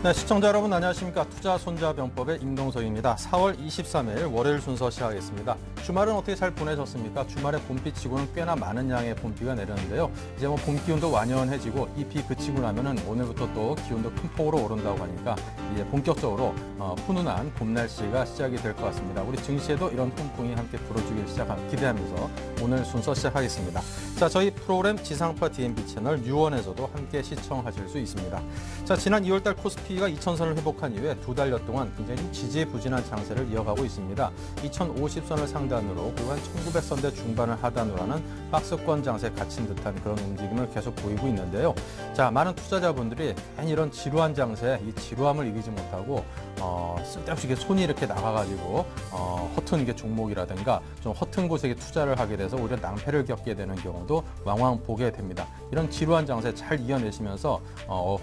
네, 시청자 여러분 안녕하십니까. 투자손자병법의 임동석입니다. 4월 23일 월요일 순서 시작하겠습니다. 주말은 어떻게 잘 보내셨습니까? 주말에 봄비치고는 꽤나 많은 양의 봄비가 내렸는데요. 이제 봄 기운도 완연해지고 이 비 그치고 나면은 오늘부터 또 기온도 큰 폭으로 오른다고 하니까 이제 본격적으로 훈훈한 봄 날씨가 시작이 될 것 같습니다. 우리 증시에도 이런 훈풍이 함께 불어주길 기대하면서 오늘 순서 시작하겠습니다. 자, 저희 프로그램 지상파 DMB 채널 뉴원에서도 함께 시청하실 수 있습니다. 자, 지난 2월달 코스피가 2000선을 회복한 이후에 두 달여 동안 굉장히 지지부진한 장세를 이어가고 있습니다. 2050선을 상단으로 그리고 한 1900선대 중반을 하단으로 하는 박스권 장세에 갇힌 듯한 그런 움직임을 계속 보이고 있는데요. 자, 많은 투자자분들이 괜히 이런 지루한 장세에 이 지루함을 이기지 못하고 쓸데없이 손이 이렇게 나가가지고 허튼 게 종목이라든가 좀 허튼 곳에 투자를 하게 돼서 오히려 낭패를 겪게 되는 경우도 왕왕 보게 됩니다. 이런 지루한 장세 잘 이겨내시면서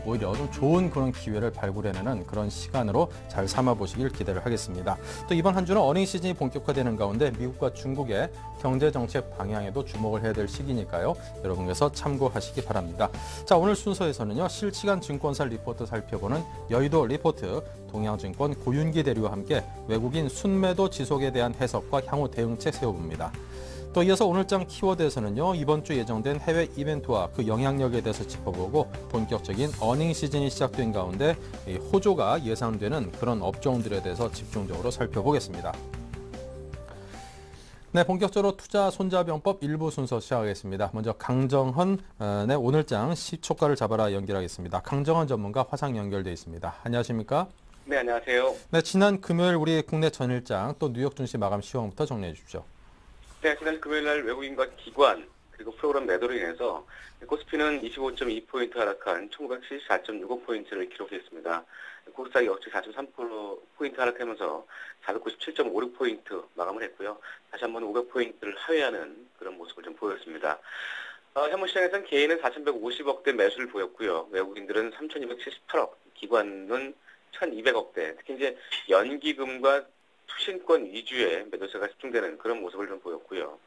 오히려 좀 좋은 그런 기회를 발굴해내는 그런 시간으로 잘 삼아보시길 기대를 하겠습니다. 또 이번 한 주는 어닝 시즌이 본격화되는 가운데 미국과 중국의 경제정책 방향에도 주목을 해야 될 시기니까요. 여러분께서 참고하시기 바랍니다. 자, 오늘 순서에서는요. 실시간 증권사 리포트 살펴보는 여의도 리포트, 동양증권 고윤기 대리와 함께 외국인 순매도 지속에 대한 해석과 향후 대응책 세워봅니다. 또 이어서 오늘장 키워드에서는요. 이번 주 예정된 해외 이벤트와 그 영향력에 대해서 짚어보고 본격적인 어닝 시즌이 시작된 가운데 호조가 예상되는 그런 업종들에 대해서 집중적으로 살펴보겠습니다. 네, 본격적으로 투자 손자병법 일부 순서 시작하겠습니다. 먼저 강정헌 오늘장 시초가를 잡아라 연결하겠습니다. 강정헌 전문가 화상 연결돼 있습니다. 안녕하십니까? 네, 안녕하세요. 네, 지난 금요일 우리 국내 전일장 또 뉴욕 증시 마감 시황부터 정리해 주십시오. 네, 지난 금요일 날 외국인과 기관 그리고 프로그램 매도로 인해서 코스피는 25.2포인트 하락한 1974.65포인트를 기록했습니다. 코스닥이 역시 4.3%포인트 하락하면서 497.56포인트 마감을 했고요. 다시 한번 500포인트를 하회하는 그런 모습을 좀 보였습니다. 현물 시장에서는 개인은 4,150억대 매수를 보였고요. 외국인들은 3,278억, 기관은 1,200억대, 특히 이제 연기금과 투신권 위주의 매도세가 집중되는 그런 모습을 좀 보였고요.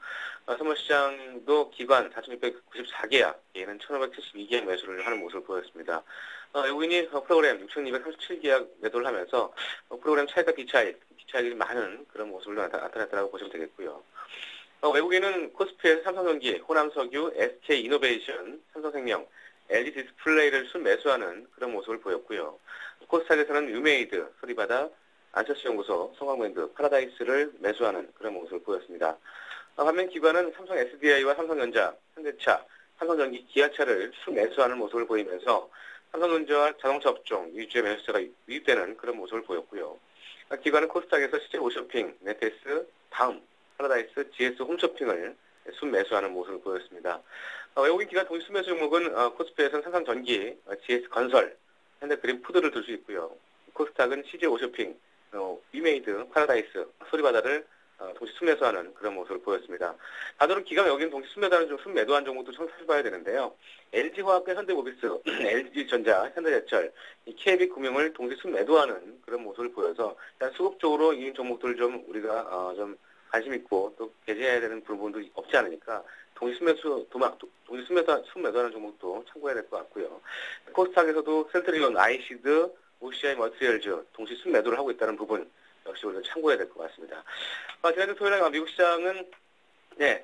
선물시장도 기관 4,694계약, 개인은 1,572계약 매수를 하는 모습을 보였습니다. 외국인이 프로그램 6,237계약 매도를 하면서 프로그램 차익과 기차익이 많은 그런 모습을 나타났다고 보시면 되겠고요. 외국인은 코스피에서 삼성전기, 호남석유, SK이노베이션, 삼성생명, LG디스플레이를 순매수하는 그런 모습을 보였고요. 코스닥에서는 유메이드, 소리바다, 안철수연구소, 성광밴드, 파라다이스를 매수하는 그런 모습을 보였습니다. 반면 기관은 삼성 SDI와 삼성전자, 현대차, 삼성전기, 기아차를 순매수하는 모습을 보이면서 삼성전자와 자동차 업종 위주의 매수세가 유입되는 그런 모습을 보였고요. 기관은 코스닥에서 시제 오쇼핑, 네테스, 다음, 파라다이스, GS 홈쇼핑을 순매수하는 모습을 보였습니다. 외국인 기관 동시 순매수 종목은 코스피에서는 삼성전기, GS건설, 현대그린푸드를 들 수 있고요. 코스닥은 CJ 오쇼핑, 위메이드, 파라다이스, 소리바다를 동시 순매수하는 그런 모습을 보였습니다. 다른 기관 여기는 동시 순매도한 종목도 살펴봐야 되는데요. LG화학과 현대모비스, LG전자, 현대제철, KB금융을 동시 순매도하는 그런 모습을 보여서 일단 수급적으로 이 종목들을 좀 우리가 좀 관심 있고 또 배제해야 되는 부분도 없지 않으니까 동시 순매도하는 종목도 참고해야 될 것 같고요. 코스닥에서도 센트리온, 아이시드, OCI 머티리얼즈 동시 순매도를 하고 있다는 부분 역시 우리가 참고해야 될 것 같습니다. 지난주 토요일에 미국 시장은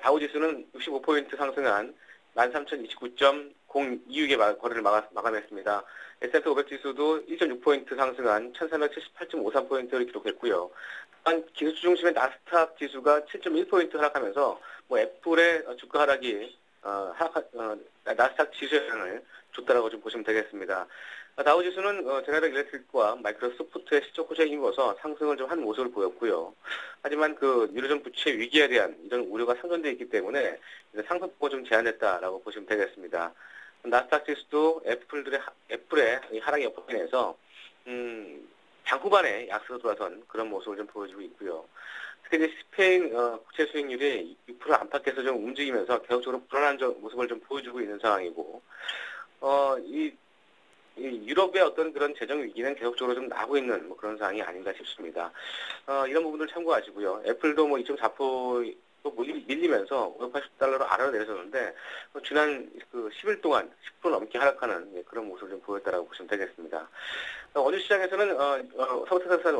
다우지수는 65포인트 상승한 13,029.02의 거래를 마감했습니다. S&P 500 지수도 1.6포인트 상승한 1,378.53포인트를 기록했고요. 한 기술주 중심의 나스닥 지수가 7.1포인트 하락하면서 애플의 주가 하락이 나스닥 지수의 영향을 줬다라고 좀 보시면 되겠습니다. 다우지수는 제네럴 일렉트릭과 마이크로소프트의 실적 호재에 힘입어서 상승을 좀 한 모습을 보였고요. 하지만 유로존 부채 위기에 대한 이런 우려가 상존되어 있기 때문에 상승폭을 좀 제한했다라고 보시면 되겠습니다. 나스닥 지수도 애플의 하락에 역행해서 장 후반에 약세로 돌아선 그런 모습을 좀 보여주고 있고요. 특히 이제 스페인 국채 수익률이 6% 안팎에서 좀 움직이면서 계속적으로 불안한 모습을 좀 보여주고 있는 상황이고, 이 유럽의 어떤 그런 재정 위기는 계속적으로 좀 나고 있는 그런 상황이 아닌가 싶습니다. 이런 부분들 참고하시고요. 애플도 2.4% 또 밀리면서 580달러로 아래로 내려졌는데 지난 그 10일 동안 10% 넘게 하락하는 그런 모습을 좀 보였다라고 보시면 되겠습니다. 원유 시장에서는 서부텍사스산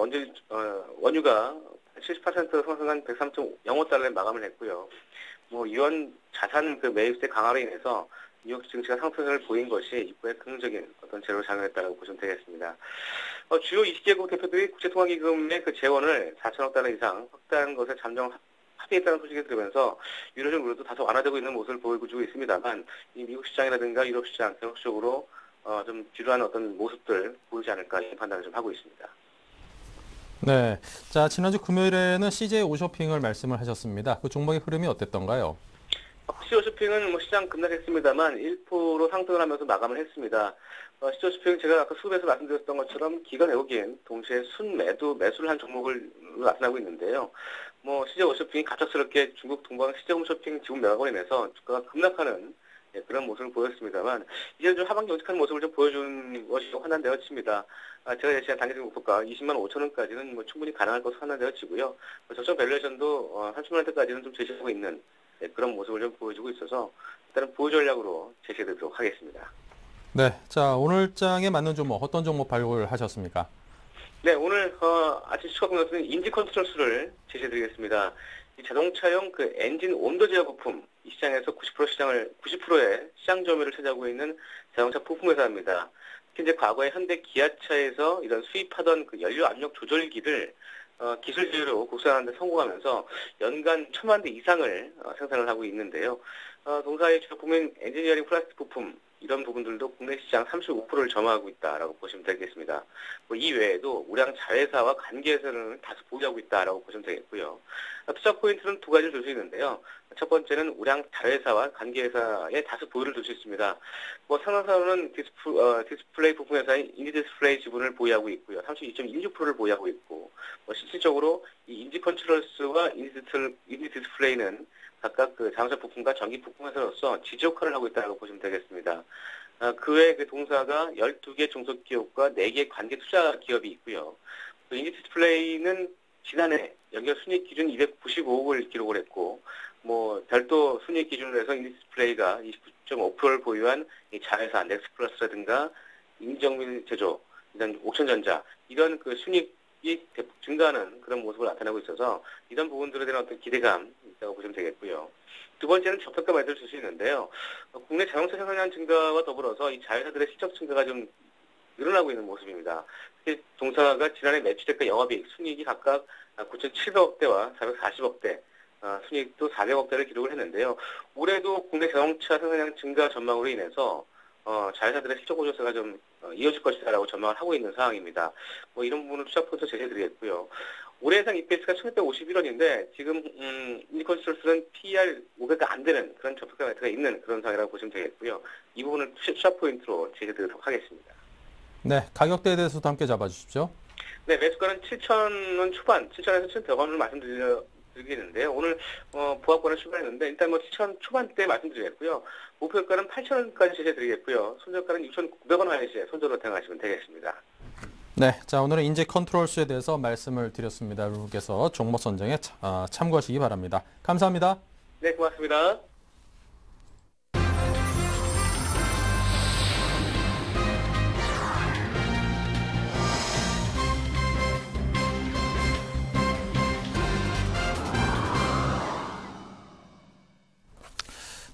원유가 70% 상승한 103.05달러에 마감을 했고요. 뭐 유언 자산 그 매입세 강화로 인해서 뉴욕 증시가 상승을 보인 것이 이후에 긍정적인 어떤 재료로 작용했다고 보시면 되겠습니다. 주요 20개국 대표들이 국제통화기금의 그 재원을 4천억 달러 이상 확대한 것에 잠정 합의했다는 소식이 들으면서 유로존 룰도 다소 완화되고 있는 모습을 보여주고 있습니다만 이 미국 시장이라든가 유럽 시장 전국적으로 좀 지루한 어떤 모습들 보이지 않을까 이런 판단을 좀 하고 있습니다. 네, 자 지난주 금요일에는 CJ 오쇼핑을 말씀을 하셨습니다. 그 종목의 흐름이 어땠던가요? CJ 오쇼핑은 뭐 시장 급락했습니다만 1% 상승을 하면서 마감을 했습니다. CJ 오쇼핑은 제가 아까 수급에서 말씀드렸던 것처럼 기관 외국인 동시에 매수를 한 종목을 나타나고 있는데요. 뭐 CJ 오쇼핑이 갑작스럽게 중국 동방 CJ 홈쇼핑 지분 매각으로 인해서 주가가 급락하는 그런 모습을 보였습니다만 이제 좀 하반기 정직한 모습을 좀 보여준 것이 판단되어집니다. 제가 예시한 단기적 목표가 20만 5천 원까지는 뭐 충분히 가능할 것으로 판단되어지고요. 적정 밸류에이션도 30만 원대까지는 좀 제시하고 있는 그런 모습을 좀 보여주고 있어서 일단은 보유 전략으로 제시해드리도록 하겠습니다. 네, 자 오늘 장에 맞는 종목 어떤 종목 발굴하셨습니까? 네, 오늘 아침 시각 공략은 인지 컨트롤스를 제시해드리겠습니다. 이 자동차용 그 엔진 온도 제어 부품 이 시장에서 90%의 시장 점유율을 차지하고 있는 자동차 부품 회사입니다. 특히 이제 과거에 현대 기아차에서 이런 수입하던 그 연료 압력 조절기를 기술 제휴로 국산화하는 데 성공하면서 연간 1,000만 대 이상을 생산을 하고 있는데요. 동사의 주요 부문 엔지니어링 플라스틱 부품 이런 부분들도 국내 시장 35%를 점유하고 있다라고 보시면 되겠습니다. 이 외에도 우량 자회사와 관계회사를 다수 보유하고 있다라고 보시면 되겠고요. 투자 포인트는 두 가지를 둘 수 있는데요. 첫 번째는 우량 자회사와 관계회사의 다수 보유를 둘 수 있습니다. 상당사로는 디스플레이 부품 회사인 인디디스플레이 지분을 보유하고 있고요. 32.16%를 보유하고 있고, 실질적으로 이 인지 컨트롤스와 인디디스플레이는 각각 그 자동차 부품과 전기 부품 회사로서 지지 역할을 하고 있다고 보시면 되겠습니다. 그 외에 그 동사가 12개 종속기업과 4개 관계 투자 기업이 있고요. 인디디스플레이는 지난해 연결 순이익 기준 295억을 기록을 했고, 별도 순이익 기준으로 해서 인디스플레이가 29.5%를 보유한 이 자회사 넥스플러스라든가 임정밀 제조, 이런 옥천전자 이런 그 순이익이 대폭 증가하는 그런 모습을 나타내고 있어서 이런 부분들에 대한 어떤 기대감 있다고 보시면 되겠고요. 두 번째는 저평가 매도를 줄 수 있는데요. 국내 자동차 생산량 증가와 더불어서 이 자회사들의 실적 증가가 좀 늘어나고 있는 모습입니다. 특히 동사가 지난해 매출액과 영업이익, 순이익이 각각 9,700억대와 440억대, 순이익도 400억대를 기록을 했는데요. 올해도 국내 자동차 생산량 증가 전망으로 인해서 자회사들의 실적 호조세가 좀 이어질 것이다라고 전망을 하고 있는 상황입니다. 이런 부분을 투자 포인트 제시해드리겠고요. 올해 예상 EPS가 1,651원인데 지금 인디컨스트롤스는 PER 500가 안 되는 그런 저평가 매트가 있는 그런 상황이라고 보시면 되겠고요. 이 부분을 투자 포인트로 제시해드리도록 하겠습니다. 네, 가격대에 대해서도 함께 잡아주십시오. 네, 매수가는 7,000원 초반, 7,000에서 7,100원을 말씀드리겠는데요. 오늘 보합권을 출발했는데 일단 7,000원 초반대 말씀드리겠고요. 목표가는 8,000원까지 제시해드리겠고요. 손절가는 6,900원 하이시에 손절로 대응하시면 되겠습니다. 네, 자 오늘은 인지 컨트롤스에 대해서 말씀을 드렸습니다. 여러분께서 종목 선정에 참고하시기 바랍니다. 감사합니다. 네, 고맙습니다.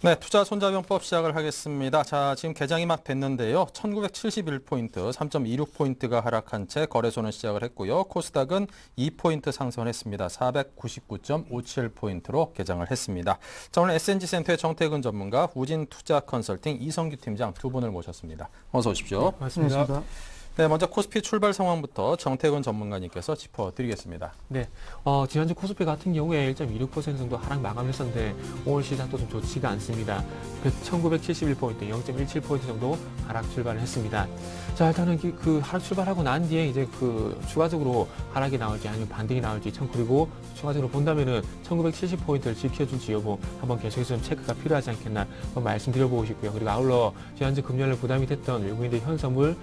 네, 투자 손자병법 시작을 하겠습니다. 자, 지금 개장이 막 됐는데요. 1971포인트, 3.26포인트가 하락한 채 거래소는 시작을 했고요. 코스닥은 2포인트 상승했습니다. 499.57포인트로 개장을 했습니다. 자, 오늘 SNG센터의 정태근 전문가, 우진투자컨설팅 이성규 팀장 두 분을 모셨습니다. 어서 오십시오. 네, 반갑습니다. 네, 먼저 코스피 출발 상황부터 정태근 전문가님께서 짚어드리겠습니다. 네, 지난주 코스피 같은 경우에 1.26% 정도 하락 마감했었는데 오늘 시작도 좀 좋지가 않습니다. 1971포인트, 0.17포인트 정도 하락 출발을 했습니다. 자, 일단은 그 하락 출발하고 난 뒤에 이제 그 추가적으로 하락이 나올지 아니면 반등이 나올지 그리고 추가적으로 본다면은 1970포인트를 지켜줄지 여부 한번 계속해서 좀 체크가 필요하지 않겠나 한번 말씀드려보고 싶고요. 그리고 아울러 지난주 금요일 부담이 됐던 외국인들 현선물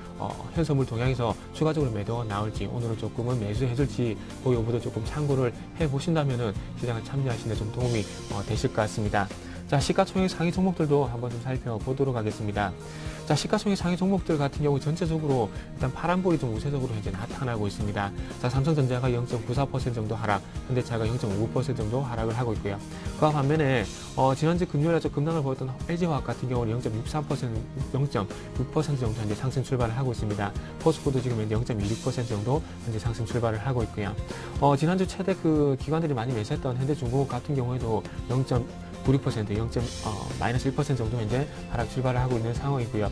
매물 동향에서 추가적으로 매도가 나올지 오늘은 조금은 매수해줄지 그 여부도 조금 참고를 해보신다면은 시장을 참여하시는 데 좀 도움이 되실 것 같습니다. 자, 시가총액 상위 종목들도 한번 좀 살펴보도록 하겠습니다. 자, 시가총액 상위 종목들 같은 경우 전체적으로 일단 파란불이 좀 우세적으로 현재 나타나고 있습니다. 자, 삼성전자가 0.94% 정도 하락, 현대차가 0.59% 정도 하락을 하고 있고요. 그와 반면에 지난주 금요일에 급락을 보였던 LG화학 같은 경우는 0.6% 정도 현재 상승 출발을 하고 있습니다. 포스코도 지금 현재 0.26% 정도 현재 상승 출발을 하고 있고요. 지난주 최대 그 기관들이 많이 매수했던 현대중공업 같은 경우에도 0.96%, 마이너스 1% 정도 현재 하락 출발을 하고 있는 상황이고요.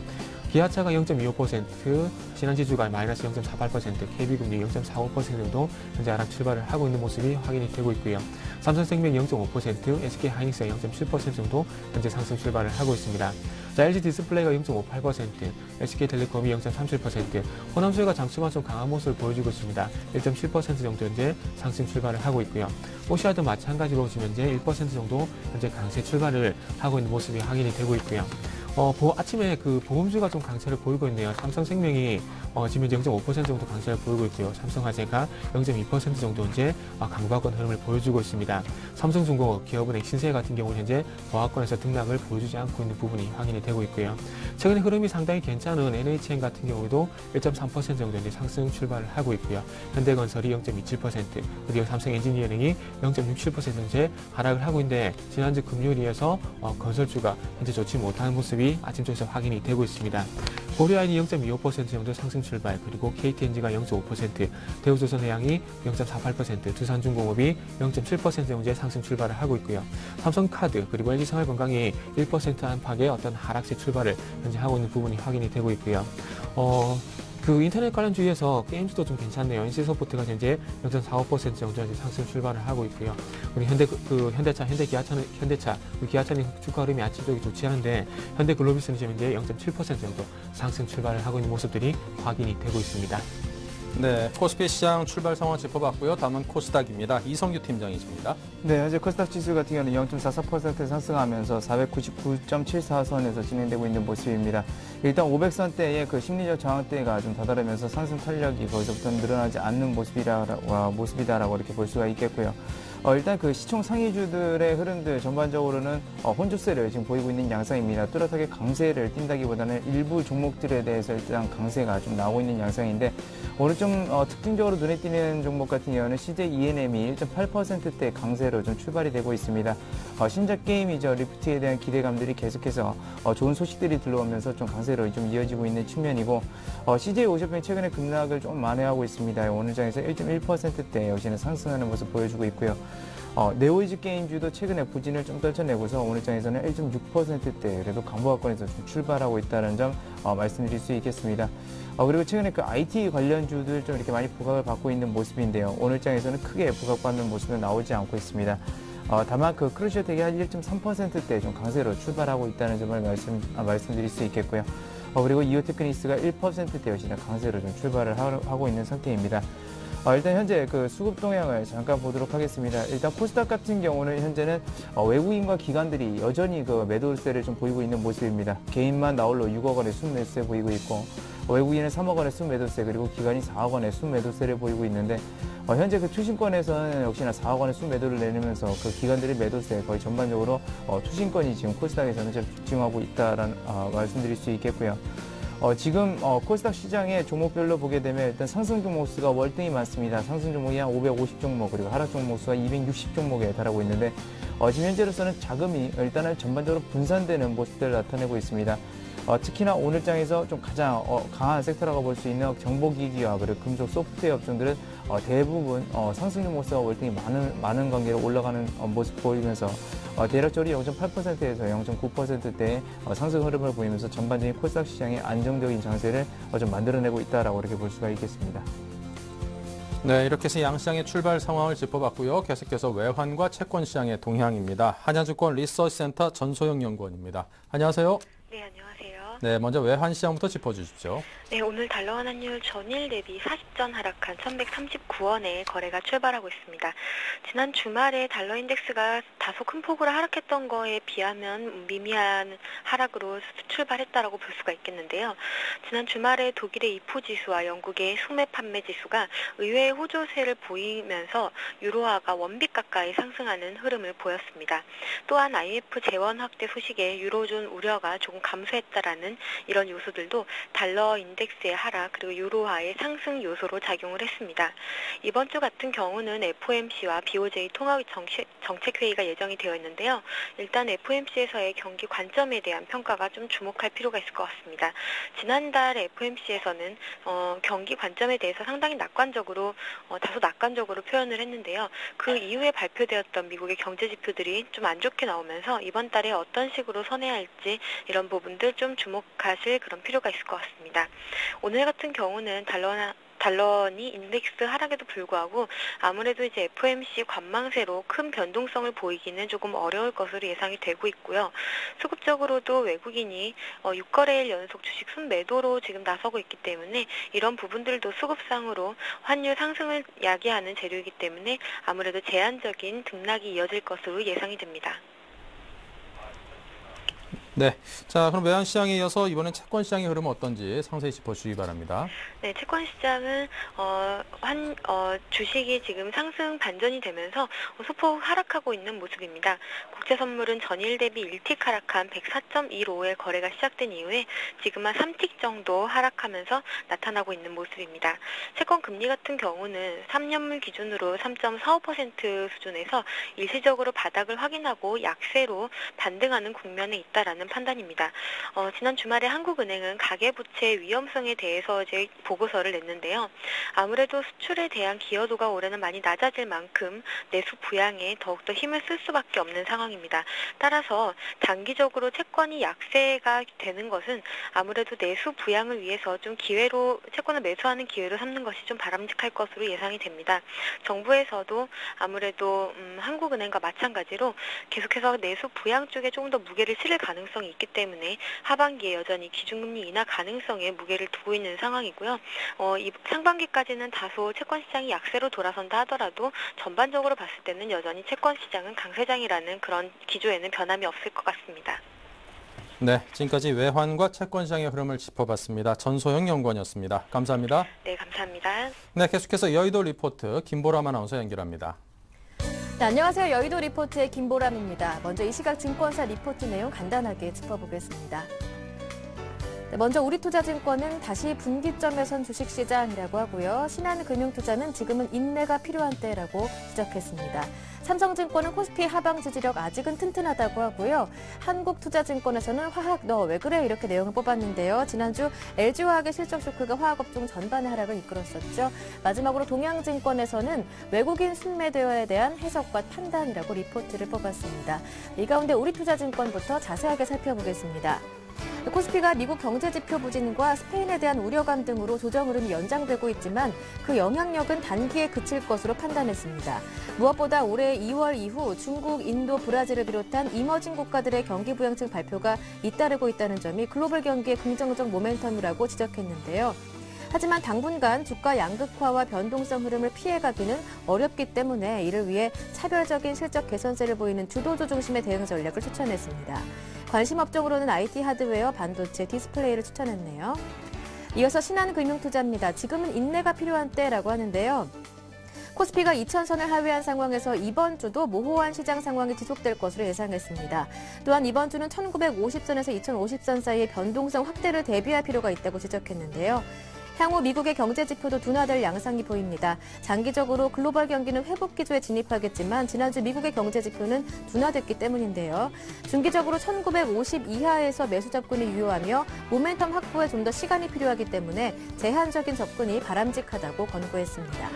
기아차가 0.25%, 신한지주가 마이너스 0.48%, KB금융 0.45% 정도 현재 하락 출발을 하고 있는 모습이 확인이 되고 있고요. 삼성생명 0.5%, SK하이닉스가 0.7% 정도 현재 상승 출발을 하고 있습니다. 자, LG디스플레이가 0.58%, SK텔레콤이 0.37%, 호남수혜가 장초반 좀 강한 모습을 보여주고 있습니다. 1.7% 정도 현재 상승 출발을 하고 있고요. 오시아도 마찬가지로 지금 현재 1% 정도 현재 강세 출발을 하고 있는 모습이 확인이 되고 있고요. 아침에 그 보험주가 좀 강세를 보이고 있네요. 삼성생명이 지금 현재 0.5% 정도 강세를 보이고 있고요. 삼성화재가 0.2% 정도 현재 강보합권 흐름을 보여주고 있습니다. 삼성중공업, 기업은행, 신세계 같은 경우는 현재 보합권에서 등락을 보여주지 않고 있는 부분이 확인이 되고 있고요. 최근에 흐름이 상당히 괜찮은 NHN 같은 경우도 1.3% 정도 현재 상승 출발을 하고 있고요. 현대건설이 0.27%, 그리고 삼성엔지니어링이 0.67% 현재 하락을 하고 있는데 지난주 금요일에서 건설주가 현재 좋지 못한 모습이 아침 쪽에서 확인이 되고 있습니다. 고려아연이 0.25% 정도 상승 출발, 그리고 KTNG가 0.5%, 대우조선해양이 0.48%, 두산중공업이 0.7% 정도의 상승 출발을 하고 있고요. 삼성카드 그리고 LG생활건강이 1% 안팎의 어떤 하락세 출발을 현재 하고 있는 부분이 확인이 되고 있고요. 그 인터넷 관련주에서 게임주도 좀 괜찮네요. NC소프트가 현재 0.45% 정도 현재 상승 출발을 하고 있고요. 그리고 현대차, 현대차, 기아차는 주가 흐름이 아침 쪽이 좋지 않은데 현대글로비스는 지금 현재 0.7% 정도 상승 출발을 하고 있는 모습들이 확인이 되고 있습니다. 네, 코스피 시장 출발 상황 짚어봤고요. 다음은 코스닥입니다. 이성규 팀장이십니다. 네, 현재 코스닥 지수 같은 경우는 0.44% 상승하면서 499.74선에서 진행되고 있는 모습입니다. 일단 500선대의 그 심리적 저항대가 좀 다다르면서 상승 탄력이 거기서부터 늘어나지 않는 모습이다라고 이렇게 볼 수가 있겠고요. 일단 그 시총 상위주들의 흐름들 전반적으로는 혼조세를 지금 보이고 있는 양상입니다. 뚜렷하게 강세를 띈다기보다는 일부 종목들에 대해서 일단 강세가 좀 나오고 있는 양상인데 오늘 좀 특징적으로 눈에 띄는 종목 같은 경우는 CJ ENM이 1.8%대 강세로 좀 출발이 되고 있습니다. 신작 게임이죠. 리프트에 대한 기대감들이 계속해서 좋은 소식들이 들어오면서 좀 강세로 좀 이어지고 있는 측면이고 CJ 오쇼핑 최근에 급락을 좀 만회하고 있습니다. 오늘 장에서 1.1%대 역시나 상승하는 모습 보여주고 있고요. 네오이즈 게임주도 최근에 부진을 좀 떨쳐내고서 오늘 장에서는 1.6%대 그래도 강보합권에서 좀 출발하고 있다는 점 말씀드릴 수 있겠습니다. 그리고 최근에 그 IT 관련주들 좀 이렇게 많이 부각을 받고 있는 모습인데요. 오늘 장에서는 크게 부각받는 모습은 나오지 않고 있습니다. 다만 그 크루시오텍이 한 1.3%대 좀 강세로 출발하고 있다는 점을 말씀드릴 수 있겠고요. 그리고 이오테크니스가 1%대 역시나 강세로 좀 출발을 하고 있는 상태입니다. 일단 현재 그 수급 동향을 잠깐 보도록 하겠습니다. 일단 코스닥 같은 경우는 현재는 외국인과 기관들이 여전히 그 매도세를 좀 보이고 있는 모습입니다. 개인만 나홀로 6억 원의 순매수세 보이고 있고 외국인은 3억 원의 순매도세 그리고 기관이 4억 원의 순매도세를 보이고 있는데 현재 그 투신권에서는 역시나 4억 원의 순매도를 내리면서 그 기관들의 매도세 거의 전반적으로 투신권이 지금 코스닥에서는 좀 집중하고 있다라는 말씀드릴 수 있겠고요. 지금 코스닥 시장의 종목별로 보게 되면 일단 상승 종목 수가 월등히 많습니다. 상승 종목이 한 550 종목 그리고 하락 종목 수가 260 종목에 달하고 있는데 지금 현재로서는 자금이 일단은 전반적으로 분산되는 모습들을 나타내고 있습니다. 특히나 오늘 장에서 좀 가장 강한 섹터라고 볼 수 있는 정보기기와 그리고 금속 소프트웨어 업종들은 대부분 상승 종목수가 월등히 많은 관계로 올라가는 모습 보이면서 대략적으로 0.8%에서 0.9%대의 상승 흐름을 보이면서 전반적인 코스닥 시장의 안정적인 장세를 좀 만들어내고 있다라고 이렇게 볼 수가 있겠습니다. 네, 이렇게 해서 양시장의 출발 상황을 짚어봤고요. 계속해서 외환과 채권 시장의 동향입니다. 한양증권 리서치센터 전소영 연구원입니다. 안녕하세요. 네, 안녕하세요. 네, 먼저 외환 시장부터 짚어주십시오. 네, 오늘 달러 환율 전일 대비 40전 하락한 1139원에 거래가 출발하고 있습니다. 지난 주말에 달러 인덱스가 다소 큰 폭으로 하락했던 거에 비하면 미미한 하락으로 출발했다라고 볼 수가 있겠는데요. 지난 주말에 독일의 이프 지수와 영국의 소매 판매 지수가 의외의 호조세를 보이면서 유로화가 원빅 가까이 상승하는 흐름을 보였습니다. 또한 IMF 재원 확대 소식에 유로존 우려가 조금 감소했다라는 이런 요소들도 달러 인덱스의 하락 그리고 유로화의 상승 요소로 작용을 했습니다. 이번 주 같은 경우는 FOMC와 BOJ 통화 정책회의가 예정이 되어 있는데요. 일단 FOMC에서의 경기 관점에 대한 평가가 좀 주목할 필요가 있을 것 같습니다. 지난달 FOMC에서는 경기 관점에 대해서 상당히 다소 낙관적으로 표현을 했는데요. 그 이후에 발표되었던 미국의 경제 지표들이 좀 안 좋게 나오면서 이번 달에 어떤 식으로 선회할지 이런 부분들 좀 주목하실 그런 필요가 있을 것 같습니다. 오늘 같은 경우는 달러니 인덱스 하락에도 불구하고 아무래도 이제 FOMC 관망세로 큰 변동성을 보이기는 조금 어려울 것으로 예상이 되고 있고요. 수급적으로도 외국인이 6거래일 연속 주식 순매도로 지금 나서고 있기 때문에 이런 부분들도 수급상으로 환율 상승을 야기하는 재료이기 때문에 아무래도 제한적인 등락이 이어질 것으로 예상이 됩니다. 네. 자, 그럼 외환시장에 이어서 이번엔 채권시장의 흐름은 어떤지 상세히 짚어주시기 바랍니다. 네, 채권 시장은 주식이 지금 상승 반전이 되면서 소폭 하락하고 있는 모습입니다. 국채 선물은 전일 대비 1틱 하락한 104.15의 거래가 시작된 이후에 지금 한 3틱 정도 하락하면서 나타나고 있는 모습입니다. 채권 금리 같은 경우는 3년물 기준으로 3.45% 수준에서 일시적으로 바닥을 확인하고 약세로 반등하는 국면에 있다라는 판단입니다. 지난 주말에 한국은행은 가계부채 위험성에 대해서 이제 보고서를 냈는데요. 아무래도 수출에 대한 기여도가 올해는 많이 낮아질 만큼 내수 부양에 더욱더 힘을 쓸 수밖에 없는 상황입니다. 따라서 장기적으로 채권이 약세가 되는 것은 아무래도 내수 부양을 위해서 좀 채권을 매수하는 기회로 삼는 것이 좀 바람직할 것으로 예상이 됩니다. 정부에서도 아무래도 한국은행과 마찬가지로 계속해서 내수 부양 쪽에 조금 더 무게를 실을 가능성이 있기 때문에 하반기에 여전히 기준금리 인하 가능성에 무게를 두고 있는 상황이고요. 이 상반기까지는 다소 채권시장이 약세로 돌아선다 하더라도 전반적으로 봤을 때는 여전히 채권시장은 강세장이라는 그런 기조에는 변함이 없을 것 같습니다. 네, 지금까지 외환과 채권시장의 흐름을 짚어봤습니다. 전소영 연구원이었습니다. 감사합니다. 네, 감사합니다. 네, 계속해서 여의도 리포트 김보람 아나운서 연결합니다. 네, 안녕하세요. 여의도 리포트의 김보람입니다. 먼저 이 시각 증권사 리포트 내용 간단하게 짚어보겠습니다. 네, 먼저 우리투자증권은 다시 분기점에 선 주식시장이라고 하고요. 신한금융투자는 지금은 인내가 필요한 때라고 지적했습니다. 삼성증권은 코스피 하방 지지력 아직은 튼튼하다고 하고요. 한국투자증권에서는 화학 너 왜 그래 이렇게 내용을 뽑았는데요. 지난주 LG화학의 실적 쇼크가 화학업종 전반의 하락을 이끌었었죠. 마지막으로 동양증권에서는 외국인 순매도에 대한 해석과 판단이라고 리포트를 뽑았습니다. 이 가운데 우리투자증권부터 자세하게 살펴보겠습니다. 코스피가 미국 경제지표 부진과 스페인에 대한 우려감 등으로 조정 흐름이 연장되고 있지만 그 영향력은 단기에 그칠 것으로 판단했습니다. 무엇보다 올해 2월 이후 중국, 인도, 브라질을 비롯한 이머징 국가들의 경기 부양책 발표가 잇따르고 있다는 점이 글로벌 경기의 긍정적 모멘텀이라고 지적했는데요. 하지만 당분간 주가 양극화와 변동성 흐름을 피해가기는 어렵기 때문에 이를 위해 차별적인 실적 개선세를 보이는 주도주 중심의 대응 전략을 추천했습니다. 관심 업종으로는 IT 하드웨어, 반도체, 디스플레이를 추천했네요. 이어서 신한금융투자입니다. 지금은 인내가 필요한 때라고 하는데요. 코스피가 2000선을 하회한 상황에서 이번 주도 모호한 시장 상황이 지속될 것으로 예상했습니다. 또한 이번 주는 1950선에서 2050선 사이의 변동성 확대를 대비할 필요가 있다고 지적했는데요. 향후 미국의 경제 지표도 둔화될 양상이 보입니다. 장기적으로 글로벌 경기는 회복 기조에 진입하겠지만 지난주 미국의 경제 지표는 둔화됐기 때문인데요. 중기적으로 1950 이하에서 매수 접근이 유효하며 모멘텀 확보에 좀 더 시간이 필요하기 때문에 제한적인 접근이 바람직하다고 권고했습니다.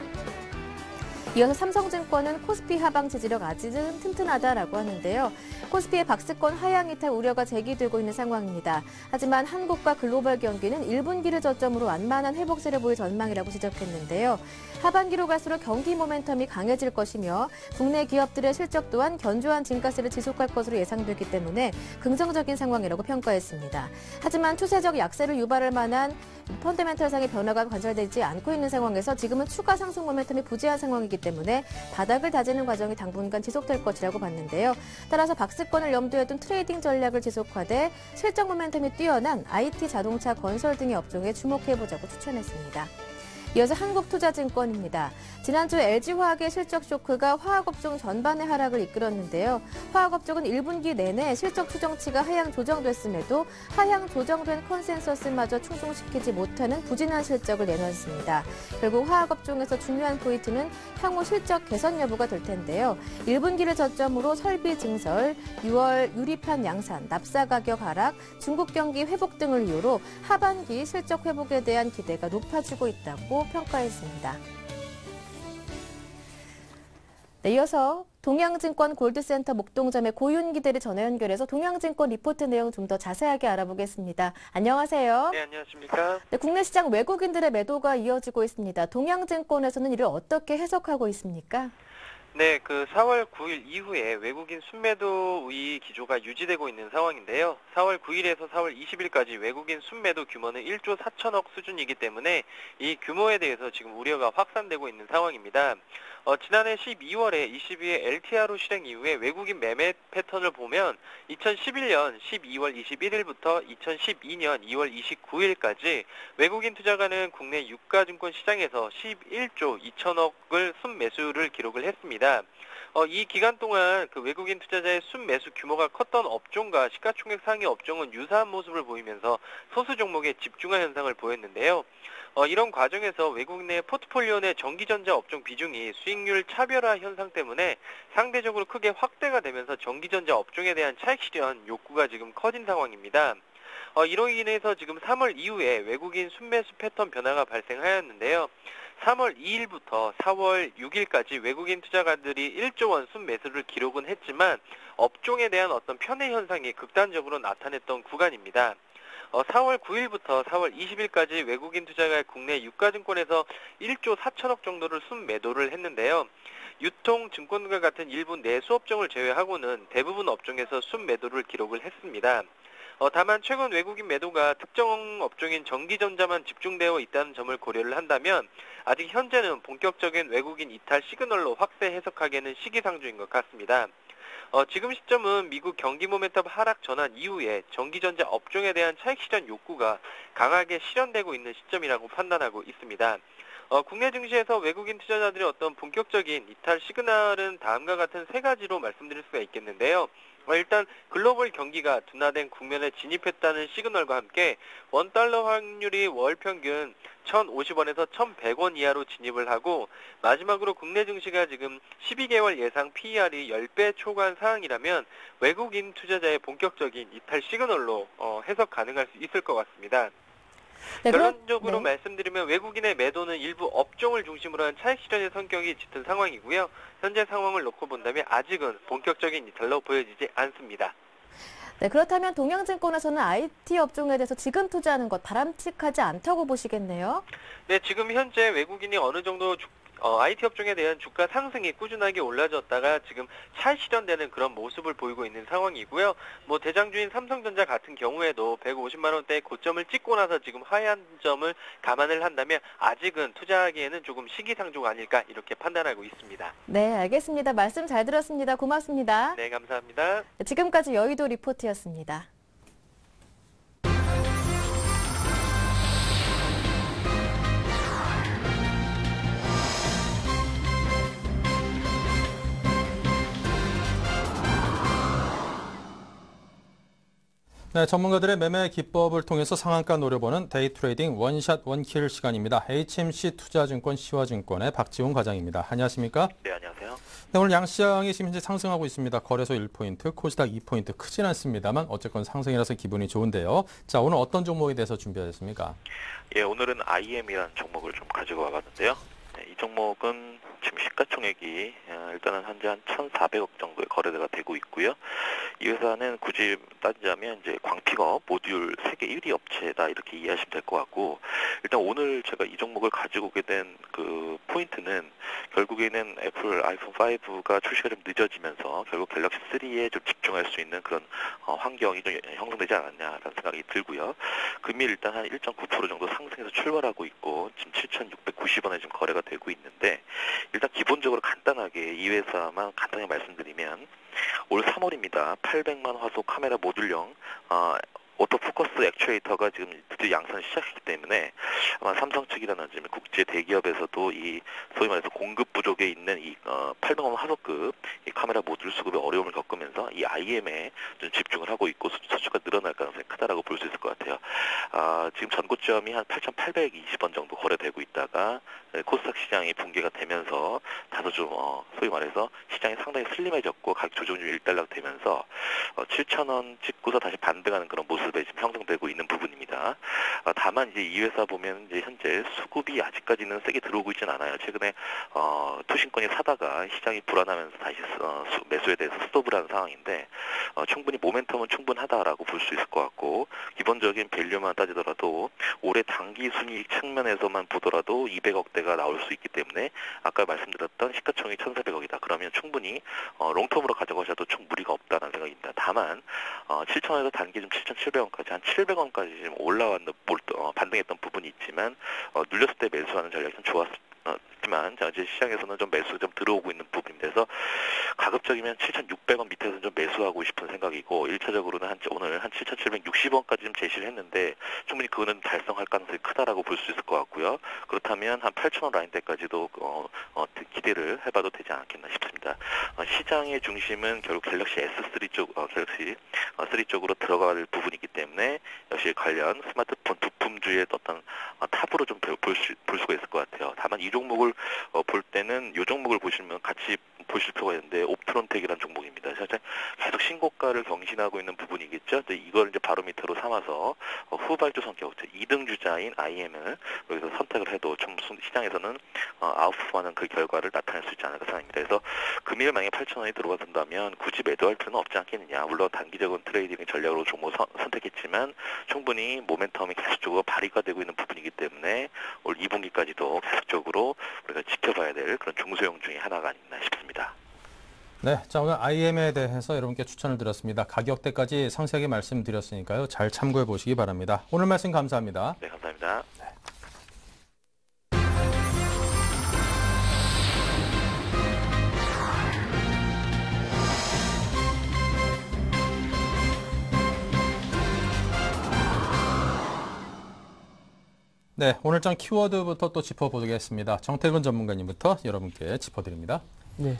이어서 삼성증권은 코스피 하방 지지력 아직은 튼튼하다라고 하는데요. 코스피의 박스권 하향 이탈 우려가 제기되고 있는 상황입니다. 하지만 한국과 글로벌 경기는 1분기를 저점으로 완만한 회복세를 보일 전망이라고 지적했는데요. 하반기로 갈수록 경기 모멘텀이 강해질 것이며 국내 기업들의 실적 또한 견조한 진가세를 지속할 것으로 예상되기 때문에 긍정적인 상황이라고 평가했습니다. 하지만 추세적 약세를 유발할 만한 펀더멘털상의 변화가 관찰되지 않고 있는 상황에서 지금은 추가 상승 모멘텀이 부재한 상황이기 때문에 바닥을 다지는 과정이 당분간 지속될 것이라고 봤는데요. 따라서 박스권을 염두에 둔 트레이딩 전략을 지속하되 실적 모멘텀이 뛰어난 IT, 자동차, 건설 등의 업종에 주목해보자고 추천했습니다. 이어서 한국투자증권입니다. 지난주 LG화학의 실적 쇼크가 화학업종 전반의 하락을 이끌었는데요. 화학업종은 1분기 내내 실적 추정치가 하향 조정됐음에도 하향 조정된 컨센서스마저 충족시키지 못하는 부진한 실적을 내놨습니다. 결국 화학업종에서 중요한 포인트는 향후 실적 개선 여부가 될 텐데요. 1분기를 저점으로 설비 증설, 6월 유리판 양산, 납사 가격 하락, 중국 경기 회복 등을 이유로 하반기 실적 회복에 대한 기대가 높아지고 있다고 평가했습니다. 네, 이어서 동양증권 골드센터 목동점의 고윤기 대리 전화 연결해서 동양증권 리포트 내용 좀 더 자세하게 알아보겠습니다. 안녕하세요. 네, 안녕하십니까. 네, 국내 시장 외국인들의 매도가 이어지고 있습니다. 동양증권에서는 이를 어떻게 해석하고 있습니까? 네, 4월 9일 이후에 외국인 순매도 의 기조가 유지되고 있는 상황인데요. 4월 9일에서 4월 20일까지 외국인 순매도 규모는 1조 4천억 수준이기 때문에 이 규모에 대해서 지금 우려가 확산되고 있는 상황입니다. 지난해 12월에 22회 LTRO 실행 이후에 외국인 매매 패턴을 보면 2011년 12월 21일부터 2012년 2월 29일까지 외국인 투자가는 국내 유가증권 시장에서 11조 2천억을 순매수를 기록을 했습니다. 이 기간 동안 외국인 투자자의 순매수 규모가 컸던 업종과 시가총액 상위 업종은 유사한 모습을 보이면서 소수 종목에 집중한 현상을 보였는데요. 이런 과정에서 외국인 내 포트폴리오 내 전기전자 업종 비중이 수익률 차별화 현상 때문에 상대적으로 크게 확대가 되면서 전기전자 업종에 대한 차익 실현 욕구가 지금 커진 상황입니다. 이로 인해서 지금 3월 이후에 외국인 순매수 패턴 변화가 발생하였는데요. 3월 2일부터 4월 6일까지 외국인 투자가들이 1조 원 순매수를 기록은 했지만 업종에 대한 어떤 편의 현상이 극단적으로 나타냈던 구간입니다. 4월 9일부터 4월 20일까지 외국인 투자가 국내 유가증권에서 1조 4천억 정도를 순매도를 했는데요. 유통, 증권과 같은 일부 내수 업종을 제외하고는 대부분 업종에서 순매도를 기록을 했습니다. 다만 최근 외국인 매도가 특정 업종인 전기전자만 집중되어 있다는 점을 고려를 한다면 아직 현재는 본격적인 외국인 이탈 시그널로 확대 해석하기에는 시기상조인 것 같습니다. 지금 시점은 미국 경기 모멘텀 하락 전환 이후에 전기전자 업종에 대한 차익 실현 욕구가 강하게 실현되고 있는 시점이라고 판단하고 있습니다. 국내 증시에서 외국인 투자자들의 어떤 본격적인 이탈 시그널은 다음과 같은 세 가지로 말씀드릴 수가 있겠는데요. 일단 글로벌 경기가 둔화된 국면에 진입했다는 시그널과 함께 원달러 환율이 월 평균 1,050원에서 1,100원 이하로 진입을 하고 마지막으로 국내 증시가 지금 12개월 예상 PER이 10배 초과한 상황이라면 외국인 투자자의 본격적인 이탈 시그널로 해석 가능할 수 있을 것 같습니다. 네, 결론적으로 네. 말씀드리면 외국인의 매도는 일부 업종을 중심으로 한 차익 실현의 성격이 짙은 상황이고요. 현재 상황을 놓고 본다면 아직은 본격적인 이탈로 보여지지 않습니다. 네, 그렇다면 동양증권에서는 IT 업종에 대해서 지금 투자하는 것 바람직하지 않다고 보시겠네요. 네, 지금 현재 외국인이 어느 정도 IT 업종에 대한 주가 상승이 꾸준하게 올라졌다가 지금 차익 실현되는 그런 모습을 보이고 있는 상황이고요. 대장주인 삼성전자 같은 경우에도 150만 원대의 고점을 찍고 나서 지금 하향 점을 감안을 한다면 아직은 투자하기에는 조금 시기상조가 아닐까 이렇게 판단하고 있습니다. 네, 알겠습니다. 말씀 잘 들었습니다. 고맙습니다. 네, 감사합니다. 지금까지 여의도 리포트였습니다. 네, 전문가들의 매매 기법을 통해서 상한가 노려보는 데이 트레이딩 원샷 원킬 시간입니다. HMC 투자증권 시화증권의 박지훈 과장입니다. 안녕하십니까? 네, 안녕하세요. 네, 오늘 양시장이 지금 현재 상승하고 있습니다. 거래소 1포인트, 코스닥 2포인트 크진 않습니다만 어쨌건 상승이라서 기분이 좋은데요. 자, 오늘 어떤 종목에 대해서 준비하셨습니까? 예, 오늘은 IM이라는 종목을 좀 가지고 와봤는데요. 네, 이 종목은 지금 시가총액이 일단은 현재 한 1,400억 정도의 거래대가 되고 있고요. 이 회사는 굳이 따지자면 이제 광픽업 모듈 세계 1위 업체다 이렇게 이해하시면 될 것 같고, 일단 오늘 제가 이 종목을 가지고 오게 된 그 포인트는 결국에는 애플 아이폰 5가 출시가 좀 늦어지면서 결국 갤럭시 3에 좀 집중할 수 있는 그런 환경이 좀 형성되지 않았냐라는 생각이 들고요. 금일 일단 한 1.9% 정도 상승해서 출발하고 있고 지금 7,690원에 지금 거래가 되고 있는데 일단 기본적으로 간단하게 이 회사만 간단하게 말씀드리면 올 3월입니다. 800만 화소 카메라 모듈형 오토포커스 액추에이터가 지금 드디어 양산을 시작했기 때문에 아마 삼성 측이라든지 국제 대기업에서도 이 소위 말해서 공급 부족에 있는 이 800만 화소급 이 카메라 모듈 수급에 어려움을 겪으면서 이 IM에 좀 집중을 하고 있고 수주가 늘어날 가능성이 크다라고 볼 수 있을 것 같아요. 지금 전고점이 한 8,820원 정도 거래되고 있다가 코스닥 시장이 붕괴가 되면서 다소 좀 소위 말해서 시장이 상당히 슬림해졌고 가격 조정이 일단락되면서 7,000원 찍고서 다시 반등하는 그런 모습에 지금 형성되고 있는 부분입니다. 다만 이제 이 회사 보면 이제 현재 수급이 아직까지는 세게 들어오고 있지는 않아요. 최근에 투신권이 사다가 시장이 불안하면서 다시 매수에 대해서 스톱을 하는 상황인데 충분히 모멘텀은 충분하다라고 볼 수 있을 것 같고 기본적인 밸류만 따지더라도 올해 단기 순이익 측면에서만 보더라도 200억대가 나올 수 있기 때문에 아까 말씀드렸던 시가총액 1,400억이다. 그러면 충분히 롱텀으로 가져가셔도 총 무리가 없다는 생각입니다. 다만 7,000원에서 단기 좀 7,700원까지 한 700원까지 지금 올라왔는 반등했던 부분이 있지만 눌렸을 때 매수하는 전략이 좀 좋았지만 이제 시장에서는 좀 매수가 좀 들어오고 있는 부분입니다. 그래서 가급적이면 7,600원 밑에서 좀 매수하고 싶은 생각이고 1차적으로는 오늘 한 7,760원까지 좀 제시를 했는데 충분히 그거는 달성할 가능성이 크다라고 볼 수 있을 것 같고요. 그렇다면 한 8,000원 라인대까지도 기대를 해봐도 되지 않겠나 싶습니다. 시장의 중심은 결국 갤럭시 S3 갤럭시 3 쪽으로 들어갈 부분이기 때문에 역시 관련 스마트폰 부품주의 어떤 탑으로 좀 볼 수가 있을 것 같아요. 다만 이 종목을 볼 때는 이 종목을 보시면 같이 보실 필요가 있는데 옵트론텍이라는 종목입니다. 현재 계속 신고가를 경신하고 있는 부분이겠죠. 이걸 이제 바로미터로 삼아서 후발주 성격, 2등 주자인 IM을 여기서 선택을 해도 좀 시장에서는 아웃퍼하는 그 결과를 나타낼 수 있지 않을까 생각합니다. 그래서 금일 만약에 8,000원이 들어간다면 굳이 매도할 필요는 없지 않겠느냐. 물론 단기적인 트레이딩 전략으로 종목 선택했지만 충분히 모멘텀이 계속적으로 발휘가 되고 있는 부분이기 때문에 올 2분기까지도 계속적으로 우리가 지켜봐야 될 그런 중소형 중에 하나가 아니나 싶습니다. 네, 자 오늘 IM에 대해서 여러분께 추천을 드렸습니다. 가격대까지 상세하게 말씀드렸으니까요. 잘 참고해 보시기 바랍니다. 오늘 말씀 감사합니다. 네, 감사합니다. 네, 오늘장 키워드부터 또 짚어보겠습니다. 정태근 전문가님부터 여러분께 짚어드립니다. 네.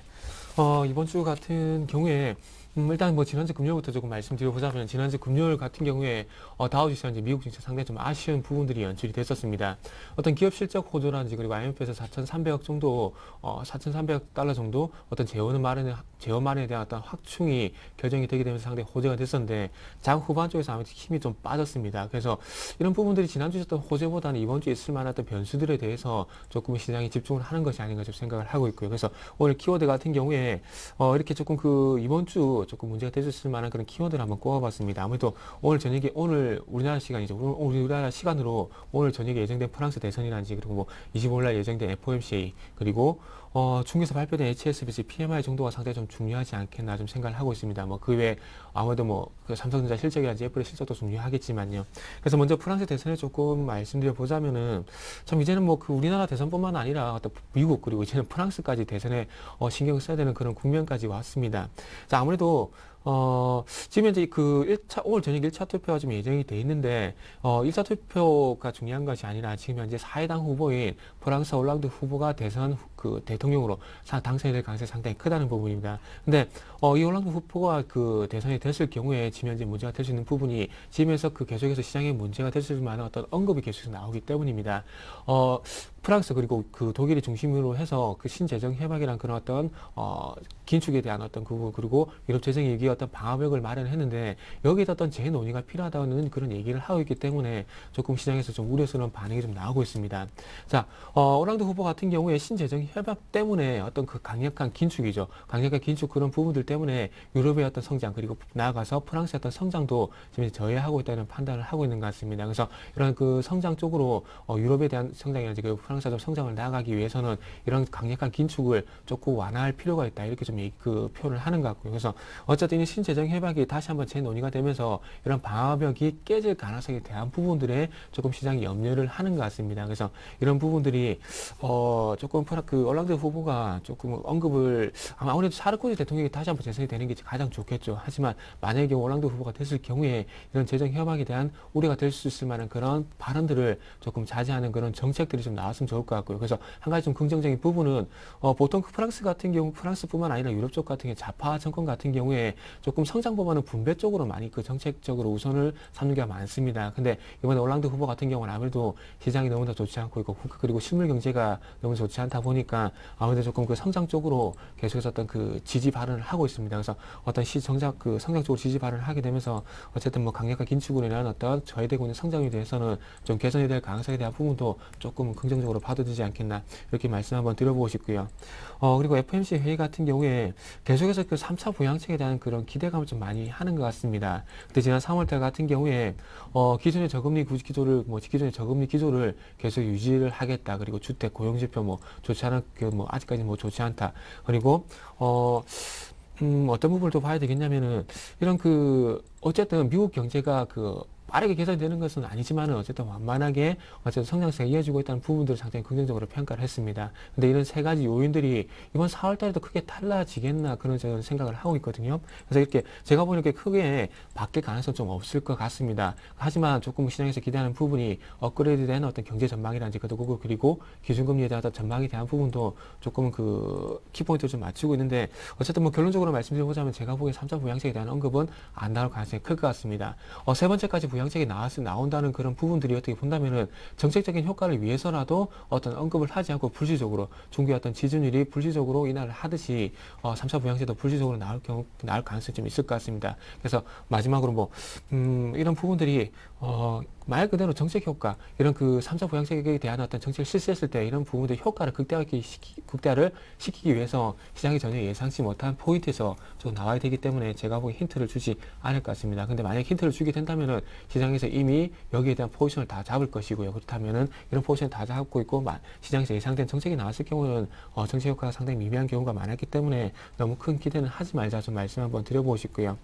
이번 주 같은 경우에 일단 지난주 금요일부터 조금 말씀드려보자면 지난주 금요일 같은 경우에 다우지수와 미국 증시 상당히 좀 아쉬운 부분들이 연출이 됐었습니다. 어떤 기업 실적 호조라든지 그리고 IMF에서 4,300억 정도, 4,300달러 정도 어떤 재원 마련에 대한 어떤 확충이 결정이 되게 되면서 상당히 호재가 됐었는데 자국 후반 쪽에서 아무래도 힘이 좀 빠졌습니다. 그래서 이런 부분들이 지난주에 있었던 호재보다는 이번 주에 있을 만한 어떤 변수들에 대해서 조금 시장이 집중을 하는 것이 아닌가 좀 생각을 하고 있고요. 그래서 오늘 키워드 같은 경우에 이렇게 조금 이번 주 조금 문제가 되셨을 만한 그런 키워드를 한번 꼽아봤습니다. 아무래도 오늘 저녁에 우리나라 시간이죠. 우리나라 시간으로 오늘 저녁에 예정된 프랑스 대선이라든지 그리고 25일날 예정된 FOMC 그리고 중국에서 발표된 HSBC PMI 정도가 상당히 좀 중요하지 않겠나 좀 생각을 하고 있습니다. 그 외에 아무래도 그 삼성전자 실적이라든지 애플의 실적도 중요하겠지만요. 그래서 먼저 프랑스 대선을 조금 말씀드려 보자면은 참 이제는 그 우리나라 대선뿐만 아니라 어떤 미국 그리고 이제는 프랑스까지 대선에 신경을 써야 되는 그런 국면까지 왔습니다. 자, 아무래도 지금 현재 오늘 저녁 1차 투표가 좀 예정이 돼 있는데, 1차 투표가 중요한 것이 아니라 지금 현재 4회당 후보인 프랑스 올랑드 후보가 대통령으로 당선이 될 가능성이 상당히 크다는 부분입니다. 근데, 이 올랑드 후보가 대선이 됐을 경우에 지금 현재 문제가 될 수 있는 부분이 지금에서 계속해서 시장에 문제가 될 수 있는 만한 어떤 언급이 계속해서 나오기 때문입니다. 프랑스 그리고 독일이 중심으로 해서 신재정 협약이란 그런 어떤 긴축에 대한 어떤 그리고 유럽 재정 위기의 어떤 방어벽을 마련했는데 여기에 어떤 재논의가 필요하다는 그런 얘기를 하고 있기 때문에 조금 시장에서 좀 우려스러운 반응이 좀 나오고 있습니다. 자, 올랑드 후보 같은 경우에 신재정 협약 때문에 어떤 강력한 긴축이죠. 강력한 긴축 그런 부분들 때문에 유럽의 어떤 성장 그리고 나아가서 프랑스의 어떤 성장도 지금 저해하고 있다는 판단을 하고 있는 것 같습니다. 그래서 이런 성장 쪽으로 유럽에 대한 성장이라든지 프랑스가 좀 성장을 나아가기 위해서는 이런 강력한 긴축을 조금 완화할 필요가 있다. 이렇게 좀 그 표현을 하는 것 같고요. 그래서 어쨌든 이 신재정 협약이 다시 한번 재논의가 되면서 이런 방화벽이 깨질 가능성에 대한 부분들에 조금 시장이 염려를 하는 것 같습니다. 그래서 이런 부분들이 조금 그 올랑드 후보가 조금 언급을 아무래도 사르코지 대통령이 다시 한번 재선이 되는 게 가장 좋겠죠. 하지만 만약에 올랑드 후보가 됐을 경우에 이런 재정 협약에 대한 우려가 될 수 있을 만한 그런 발언들을 조금 자제하는 그런 정책들이 좀 나왔으면 좋을 것 같고요. 그래서 한 가지 좀 긍정적인 부분은 보통 프랑스 같은 경우 프랑스뿐만 아니라 유럽 쪽 같은 경우 좌파 정권 같은 경우에 조금 성장 법안은 분배 쪽으로 많이 그 정책적으로 우선을 삼는 게 많습니다. 근데 이번에 올랑드 후보 같은 경우는 아무래도 시장이 너무나 좋지 않고 있고 그리고 실물 경제가 너무 좋지 않다 보니까 아무래도 조금 그 성장 쪽으로 계속해서 어떤 그 지지 발언을 하고 있습니다. 그래서 어떤 성장 쪽으로 지지 발언을 하게 되면서 어쨌든 뭐 강력한 긴축으로 인한 어떤 저해되고 있는 성장에 대해서는 좀 개선이 될 가능성에 대한 부분도 조금 긍정적으로 봐도 되지 않겠나 이렇게 말씀 한번 드려보고 싶고요. 그리고 FOMC 회의 같은 경우에 계속해서 그 3차 부양책에 대한 그런 기대감을 좀 많이 하는 것 같습니다. 근데 지난 3월달 같은 경우에 기존의 저금리 기조를 계속 유지를 하겠다. 그리고 주택 고용지표 뭐 좋지 않은 뭐 아직까지 뭐 좋지 않다. 그리고 어떤 부분을 또 봐야 되겠냐면은 이런 어쨌든 미국 경제가 빠르게 개선되는 것은 아니지만은 어쨌든 완만하게 어쨌든 성장세가 이어지고 있다는 부분들을 상당히 긍정적으로 평가를 했습니다. 근데 이런 세 가지 요인들이 이번 4월 달에도 크게 달라지겠나 그런 저는 생각을 하고 있거든요. 그래서 이렇게 제가 보는 게 크게 바뀔 가능성은 좀 없을 것 같습니다. 하지만 조금 시장에서 기대하는 부분이 업그레이드된 어떤 경제 전망이라든지 그리고 기준금리에 대한 어떤 전망에 대한 부분도 조금 키포인트를 좀 맞추고 있는데 어쨌든 뭐 결론적으로 말씀드려보자면 제가 보기엔 3차 부양책에 대한 언급은 안 나올 가능성이 클 것 같습니다. 세 번째까지 부양책이 나온다는 그런 부분들이 어떻게 본다면은 정책적인 효과를 위해서라도 어떤 언급을 하지 않고 불시적으로 중국의 어떤 지준율이 불시적으로 인하를 하듯이 3차 부양책도 불시적으로 나올 가능성이 좀 있을 것 같습니다. 그래서 마지막으로 이런 부분들이 말 그대로 정책 효과, 이런 3차 부양책에 대한 어떤 정책을 실시했을 때 이런 부분들 효과를 극대화를 시키기 위해서 시장이 전혀 예상치 못한 포인트에서 좀 나와야 되기 때문에 제가 보기 힌트를 주지 않을 것 같습니다. 근데 만약 힌트를 주게 된다면은 시장에서 이미 여기에 대한 포지션을 다 잡을 것이고요. 그렇다면은 이런 포지션을 다 잡고 있고 시장에서 예상된 정책이 나왔을 경우는 정책 효과가 상당히 미미한 경우가 많았기 때문에 너무 큰 기대는 하지 말자 좀 말씀 한번 드려보고 싶고요.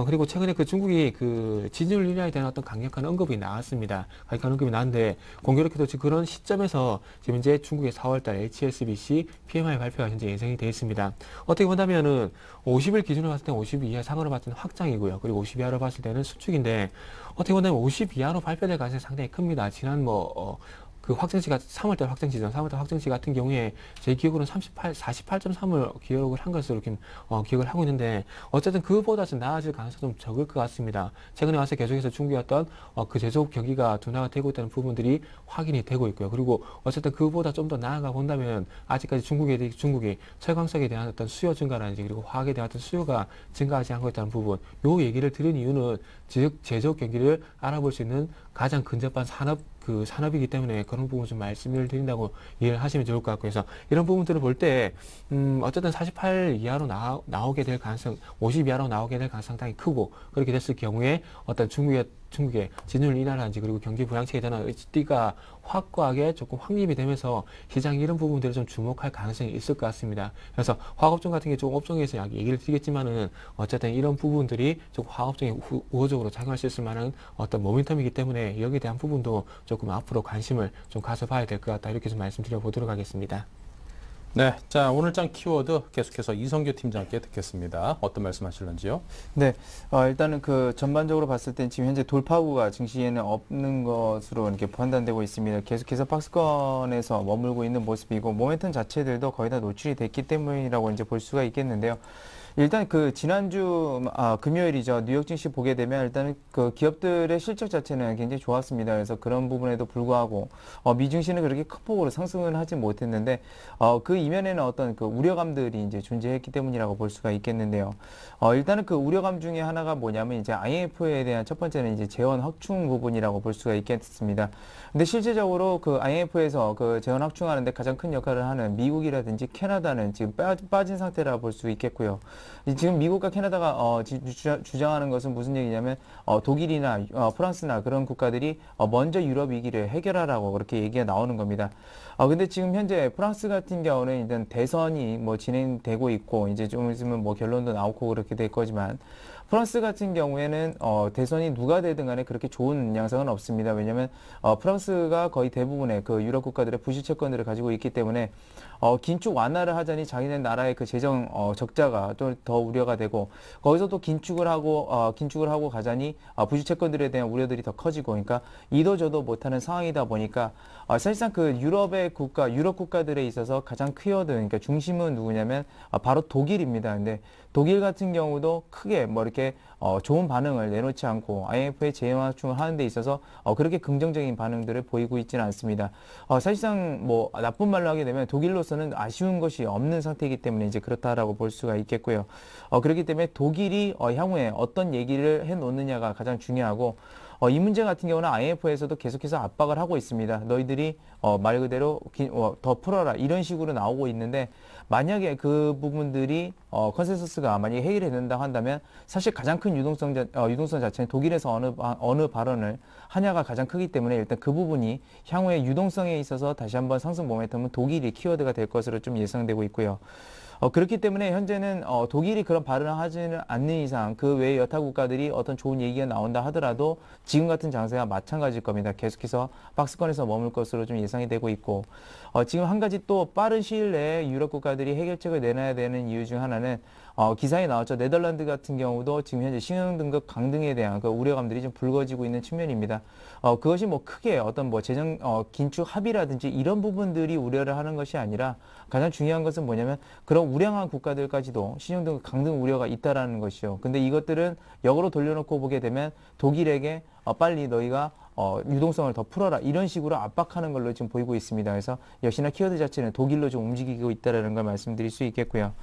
그리고 최근에 중국이 지진율 인하에 대한 어떤 강력한 언급이 나왔습니다. 강력한 언급이 나왔는데 공교롭게도 지금 그런 시점에서 지금 현재 중국의 4월달 HSBC PMI 발표가 현재 예상이 되어 있습니다. 어떻게 본다면은 50일 기준으로 봤을 때 50 이하 상으로 봤을 때는 확장이고요. 그리고 50 이하로 봤을 때는 수축인데 어떻게 본다면 50 이하로 발표될 가능성이 상당히 큽니다. 지난 확정치가 3월달 확정치 같은 경우에 제 기억으로는 48.3을 기록을 한 것으로 기억을 하고 있는데 어쨌든 그보다 좀 나아질 가능성이 좀 적을 것 같습니다. 최근에 와서 계속해서 중국의 어떤 제조업 경기가 둔화가 되고 있다는 부분들이 확인이 되고 있고요. 그리고 어쨌든 그보다 좀 더 나아가 본다면 아직까지 중국이 철강석에 대한 어떤 수요 증가라든지 그리고 화학에 대한 어떤 수요가 증가하지 않고 있다는 부분, 요 얘기를 드린 이유는 제조업 경기를 알아볼 수 있는 가장 근접한 산업이기 때문에 그런 부분 좀 말씀을 드린다고 이해를 하시면 좋을 것 같고, 그래서 이런 부분들을 볼 때 어쨌든 48 이하로 나오게 될 가능성, 50 이하로 나오게 될 가능성이 상당히 크고, 그렇게 됐을 경우에 어떤 중국의 지준율 인하라든지 그리고 경기 부양책에 대한 띠가 확고하게 조금 확립이 되면서 시장이 이런 부분들을 좀 주목할 가능성이 있을 것 같습니다. 그래서 화학업종 같은 게 조금 업종에서 얘기를 드리겠지만은 어쨌든 이런 부분들이 조금 화학업종에 우호적으로 작용할 수 있을 만한 어떤 모멘텀이기 때문에 여기에 대한 부분도 조금 앞으로 관심을 좀 가서 봐야 될 것 같다, 이렇게 좀 말씀드려 보도록 하겠습니다. 네, 자, 오늘장 키워드 계속해서 이성규 팀장께 듣겠습니다. 어떤 말씀하실런지요? 네, 일단은 전반적으로 봤을 땐 지금 현재 돌파구가 증시에는 없는 것으로 이렇게 판단되고 있습니다. 계속해서 박스권에서 머물고 있는 모습이고 모멘텀 자체들도 거의 다 노출이 됐기 때문이라고 이제 볼 수가 있겠는데요. 일단 지난주 금요일이죠. 뉴욕 증시 보게 되면 일단 기업들의 실적 자체는 굉장히 좋았습니다. 그래서 그런 부분에도 불구하고 미 증시는 그렇게 큰 폭으로 상승을 하지 못했는데 그 이면에는 어떤 우려감들이 이제 존재했기 때문이라고 볼 수가 있겠는데요. 일단은 우려감 중에 하나가 뭐냐면 이제 IMF에 대한 첫 번째는 이제 재원 확충 부분이라고 볼 수가 있겠습니다. 근데 실질적으로 IMF에서 재원 확충하는데 가장 큰 역할을 하는 미국이라든지 캐나다는 지금 빠진 상태라 볼 수 있겠고요. 지금 미국과 캐나다가 주장하는 것은 무슨 얘기냐면 독일이나 프랑스나 그런 국가들이 먼저 유럽 위기를 해결하라고 그렇게 얘기가 나오는 겁니다. 근데 지금 현재 프랑스 같은 경우는 일단 대선이 뭐 진행되고 있고 이제 좀 있으면 뭐 결론도 나오고 그렇게 될 거지만 프랑스 같은 경우에는 대선이 누가 되든 간에 그렇게 좋은 양상은 없습니다. 왜냐하면 프랑스가 거의 대부분의 그 유럽 국가들의 부실 채권들을 가지고 있기 때문에 긴축 완화를 하자니 자기네 나라의 그 재정 적자가 또 더 우려가 되고 거기서 또 긴축을 하고 가자니 부실 채권들에 대한 우려들이 더 커지고 그러니까 이도 저도 못하는 상황이다 보니까 사실상 그 유럽 국가들에 있어서 가장 퀴어드 그러니까 중심은 누구냐면 바로 독일입니다. 근데 독일 같은 경우도 크게 뭐 이렇게 좋은 반응을 내놓지 않고 IMF에 재화충을 하는 데 있어서 그렇게 긍정적인 반응들을 보이고 있지는 않습니다. 사실상 뭐 나쁜 말로 하게 되면 독일로서는 아쉬운 것이 없는 상태이기 때문에 이제 그렇다라고 볼 수가 있겠고요. 그렇기 때문에 독일이 향후에 어떤 얘기를 해놓느냐가 가장 중요하고 이 문제 같은 경우는 IMF에서도 계속해서 압박을 하고 있습니다. 너희들이 말 그대로 더 풀어라 이런 식으로 나오고 있는데 만약에 그 부분들이 컨센서스가 만약에 해결이 된다고 한다면 사실 가장 큰 유동성 자체는 독일에서 어느 발언을 하냐가 가장 크기 때문에 일단 그 부분이 향후에 유동성에 있어서 다시 한번 상승 모멘텀은 독일이 키워드가 될 것으로 좀 예상되고 있고요. 그렇기 때문에 현재는 독일이 그런 발언을 하지는 않는 이상 그 외의 여타 국가들이 어떤 좋은 얘기가 나온다 하더라도 지금 같은 장세와 마찬가지일 겁니다. 계속해서 박스권에서 머물 것으로 좀 예상이 되고 있고 지금 한 가지 또 빠른 시일 내에 유럽 국가들이 해결책을 내놔야 되는 이유 중 하나는 기사에 나왔죠. 네덜란드 같은 경우도 지금 현재 신용등급 강등에 대한 그 우려감들이 좀 불거지고 있는 측면입니다. 그것이 뭐 크게 어떤 뭐 재정 긴축 합의라든지 이런 부분들이 우려를 하는 것이 아니라 가장 중요한 것은 뭐냐면 그런 우량한 국가들까지도 신용등급 강등 우려가 있다라는 것이죠. 근데 이것들은 역으로 돌려놓고 보게 되면 독일에게 빨리 너희가 유동성을 더 풀어라 이런 식으로 압박하는 걸로 지금 보이고 있습니다. 그래서 역시나 키워드 자체는 독일로 좀 움직이고 있다는 걸 말씀드릴 수 있겠고요.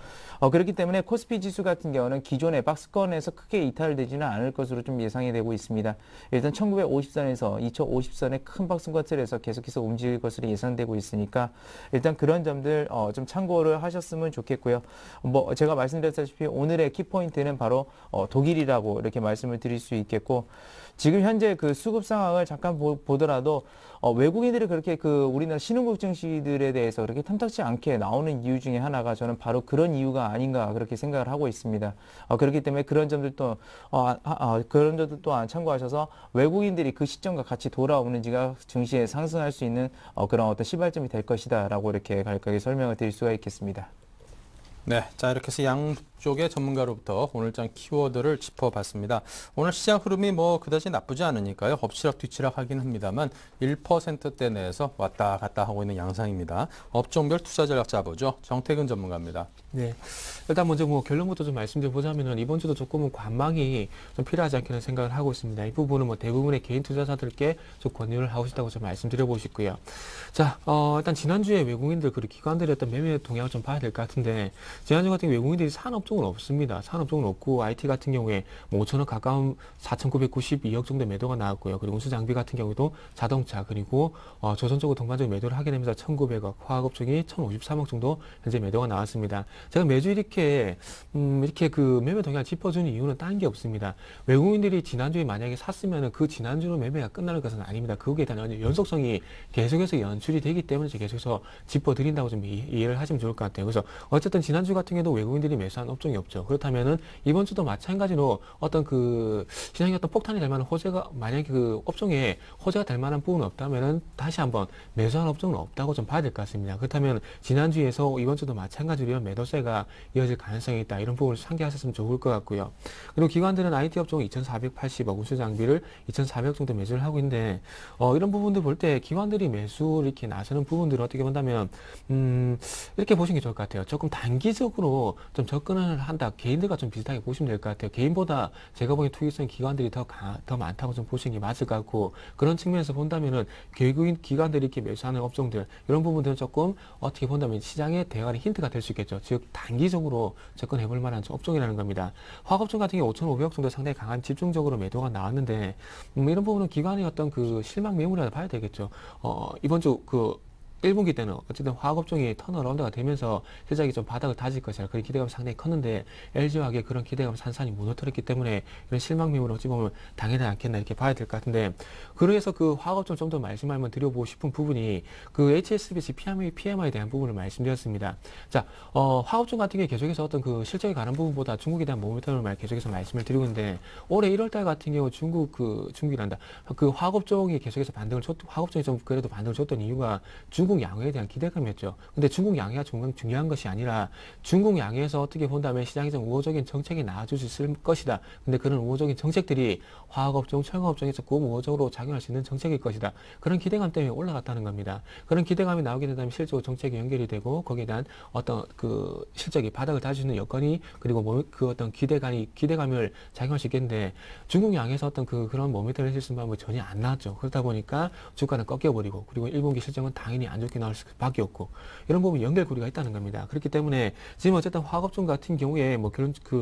그렇기 때문에 코스피 지수 같은 경우는 기존의 박스권에서 크게 이탈되지는 않을 것으로 좀 예상이 되고 있습니다. 일단 1950선에서 2050선의 큰 박스권 틀에서 계속해서 움직일 것으로 예상되고 있으니까 일단 그런 점들 좀 참고를 하셨으면 좋겠고요. 뭐 제가 말씀드렸다시피 오늘의 키포인트는 바로 독일이라고 이렇게 말씀을 드릴 수 있겠고 지금 현재 그 수급 상황을 잠깐 보더라도 외국인들이 그렇게 그 우리나라 신흥국 증시들에 대해서 그렇게 탐탁지 않게 나오는 이유 중에 하나가 저는 바로 그런 이유가 아닌가 그렇게 생각을 하고 있습니다. 그렇기 때문에 그런 점들도 또한 참고하셔서 외국인들이 그 시점과 같이 돌아오는지가 증시에 상승할 수 있는 그런 어떤 시발점이 될 것이다라고 이렇게 간략하게 설명을 드릴 수가 있겠습니다. 네, 자 이렇게 해서 양쪽의 전문가로부터 오늘장 키워드를 짚어봤습니다. 오늘 시장 흐름이 뭐 그다지 나쁘지 않으니까요. 엎치락 뒤치락 하긴 합니다만 1%대 내에서 왔다 갔다 하고 있는 양상입니다. 업종별 투자 전략 짜보죠. 정태근 전문가입니다. 네, 일단 먼저 뭐 결론부터 좀 말씀드려보자면은 이번 주도 조금은 관망이 좀 필요하지 않겠는 생각을 하고 있습니다. 이 부분은 뭐 대부분의 개인 투자자들께 좀 권유를 하고 싶다고 좀 말씀드려보고 싶고요. 자, 일단 지난주에 외국인들 그리고 기관들의 어떤 매매 동향을 좀 봐야 될 것 같은데 지난주 같은 경우 외국인들이 산 업종은 없습니다. 산 업종은 없고 IT 같은 경우에 뭐 5천억 가까운 4,992억 정도 매도가 나왔고요. 그리고 운수 장비 같은 경우도 자동차 그리고 조선적으로 동반적인 매도를 하게 되면서 1,900억, 화학 업종이 1,053억 정도 현재 매도가 나왔습니다. 제가 매주 이렇게 그 매매 동향을 짚어주는 이유는 딴 게 없습니다. 외국인들이 지난주에 만약에 샀으면은 그 지난주로 매매가 끝나는 것은 아닙니다. 거기에 대한 연속성이 계속해서 연출이 되기 때문에 제가 계속해서 짚어드린다고 좀 이해를 하시면 좋을 것 같아요. 그래서 어쨌든 지난주 같은 경우도 외국인들이 매수한 업종이 없죠. 그렇다면은 이번 주도 마찬가지로 어떤 그 시장이 어떤 폭탄이 될 만한 호재가 만약에 그 업종에 호재가 될 만한 부분은 없다면은 다시 한번 매수한 업종은 없다고 좀 봐야 될 것 같습니다. 그렇다면 지난주에서 이번 주도 마찬가지로 매도세가 이어질 가능성이 있다. 이런 부분을 상기하셨으면 좋을 것 같고요. 그리고 기관들은 IT 업종은 2,480억, 운수 장비를 2,400억 정도 매수를 하고 있는데 이런 부분들 볼 때 기관들이 매수를 이렇게 나서는 부분들을 어떻게 본다면 이렇게 보시는 게 좋을 것 같아요. 조금 단기적으로 좀 접근을 한다. 개인들과 좀 비슷하게 보시면 될 것 같아요. 개인보다 제가 보기엔 투기성 기관들이 더 많다고 좀 보시는 게 맞을 것 같고 그런 측면에서 본다면은 외국인 기관들이 이렇게 매수하는 업종들 이런 부분들은 조금 어떻게 본다면 시장의 대화의 힌트가 될 수 있겠죠. 즉 단기적으로 접근해 볼 만한 업종이라는 겁니다. 화학업종 같은 경우 5,500억 정도 상당히 강한 집중적으로 매도가 나왔는데 이런 부분은 기관의 어떤 그 실망 매물이라고 봐야 되겠죠. 이번 주 1분기 때는 어쨌든 화학업종이 턴어라운드가 되면서 실적이 좀 바닥을 다질 것이라 그런 기대감이 상당히 컸는데 LG화학의 그런 기대감 산산이 무너뜨렸기 때문에 이런 실망 매물을 어찌 보면 당연하지 않겠나 이렇게 봐야 될 것 같은데 그래서 그 화학업종 좀 더 말씀 한번 드려보고 싶은 부분이 그 HSBC PMI에 대한 부분을 말씀드렸습니다. 자, 화학업종 같은 게 계속해서 어떤 그 실적에 관한 부분보다 중국에 대한 모멘텀을 계속해서 말씀을 드리고 있는데 올해 1월달 같은 경우 중국이란다. 그 화학업종이 계속해서 화학업종이 좀 그래도 반등을 줬던 이유가 중국 양해에 대한 기대감이었죠. 근데 중국 양해가 중요한 것이 아니라 중국 양해에서 어떻게 본다면 시장에 좀 우호적인 정책이 나와줄 수 있을 것이다. 근데 그런 우호적인 정책들이 화학업종, 철강업종에서 고우호적으로 작용할 수 있는 정책일 것이다. 그런 기대감 때문에 올라갔다는 겁니다. 그런 기대감이 나오게 된다면 실제로 정책이 연결이 되고 거기에 대한 어떤 그 실적이 바닥을 다질 수 있는 여건이 그리고 그 어떤 기대감을 작용할 수 있겠는데 중국 양에서 어떤 그런 모멘텀을 해줄 수 있는 방법이 전혀 안 나왔죠. 그렇다 보니까 주가는 꺾여버리고 그리고 1분기 실적은 당연히 안 좋게 나올 수밖에 없고 이런 부분이 연결고리가 있다는 겁니다. 그렇기 때문에 지금 어쨌든 화학업종 같은 경우에 뭐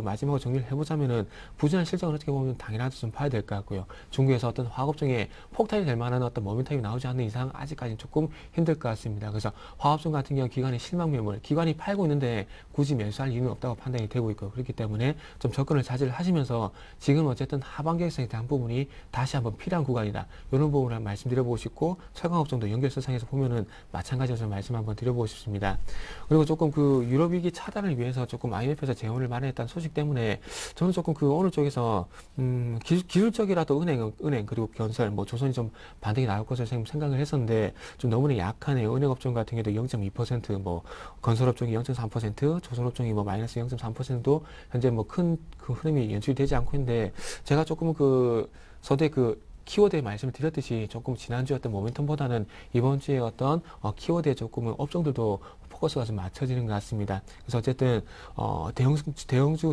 마지막으로 정리를 해보자면은 부진한 실적은 어떻게 보면 당연하게 좀 봐야 될 것 같고요. 중국에서 어떤 화학업종에 폭탄이 될 만한 어떤 모멘텀이 나오지 않는 이상 아직까지는 조금 힘들 것 같습니다. 그래서 화학업종 같은 경우 기관의 실망 매물, 기관이 팔고 있는데 굳이 매수할 이유는 없다고 판단이 되고 있고 그렇기 때문에 좀 접근을 자제를 하시면서 지금 어쨌든 하반기성에 대한 부분이 다시 한번 필요한 구간이다. 이런 부분을 말씀드려보고 싶고 철강업종도 연결선상에서 보면은 마찬가지로 좀 말씀 한번 드려보고 싶습니다. 그리고 조금 그 유럽 위기 차단을 위해서 조금 IMF에서 재원을 마련했다는 소식 때문에 저는 조금 그 오늘 쪽에서 기술적이라도 은행 그리고 건설 뭐 조선이 좀 반등이 나올 것을 생각을 했었는데 좀 너무나 약하네요. 은행업종 같은 경우도 0.2%, 뭐 건설업종이 0.3%, 조선업종이 뭐 마이너스 0.3%도 현재 뭐 큰 그 흐름이 연출이 되지 않고 있는데 제가 조금 그 서대 그 키워드에 말씀을 드렸듯이 조금 지난주에 어떤 모멘텀보다는 이번 주에 어떤 키워드에 조금은 업종들도 포커스가 좀 맞춰지는 것 같습니다. 그래서 어쨌든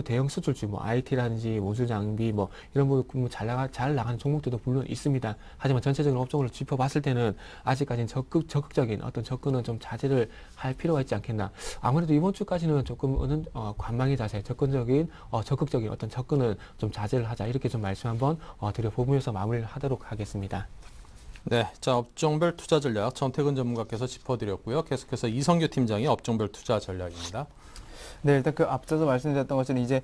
대형 수출주 뭐 IT라든지 우주 장비 뭐 이런 부분 잘 나가는 종목들도 물론 있습니다. 하지만 전체적인 업종을 짚어봤을 때는 아직까지는 적극적인 어떤 접근은 좀 자제를 할 필요가 있지 않겠나. 아무래도 이번 주까지는 조금 관망의 자세, 적극적인 어떤 접근은 좀 자제를 하자 이렇게 좀 말씀 한번 드려보면서 마무리를 하도록 하겠습니다. 네, 자 업종별 투자 전략 전태근 전문가께서 짚어드렸고요. 계속해서 이성규 팀장의 업종별 투자 전략입니다. 네, 일단 그 앞서서 말씀드렸던 것처럼 이제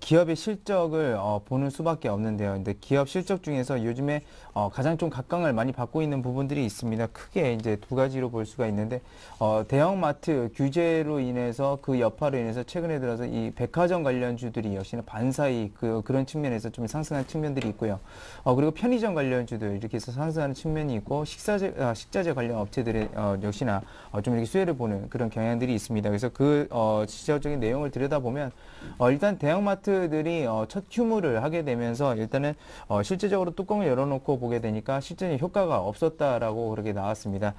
기업의 실적을 보는 수밖에 없는데요. 근데 기업 실적 중에서 요즘에 가장 좀 각광을 많이 받고 있는 부분들이 있습니다. 크게 이제 두 가지로 볼 수가 있는데 대형마트 규제로 인해서 그 여파로 인해서 최근에 들어서 이 백화점 관련주들이 역시나 반사이 그런 측면에서 좀 상승한 측면들이 있고요. 그리고 편의점 관련주들 이렇게 해서 상승하는 측면이 있고 식자재 관련 업체들의 역시나 좀 이렇게 수혜를 보는 그런 경향들이 있습니다. 그래서 그 지적적인 내용을 들여다보면 일단 대형마트들이 첫 휴무를 하게 되면서 일단은 실제적으로 뚜껑을 열어놓고 보게 되니까 실제 효과가 없었다라고 그렇게 나왔습니다.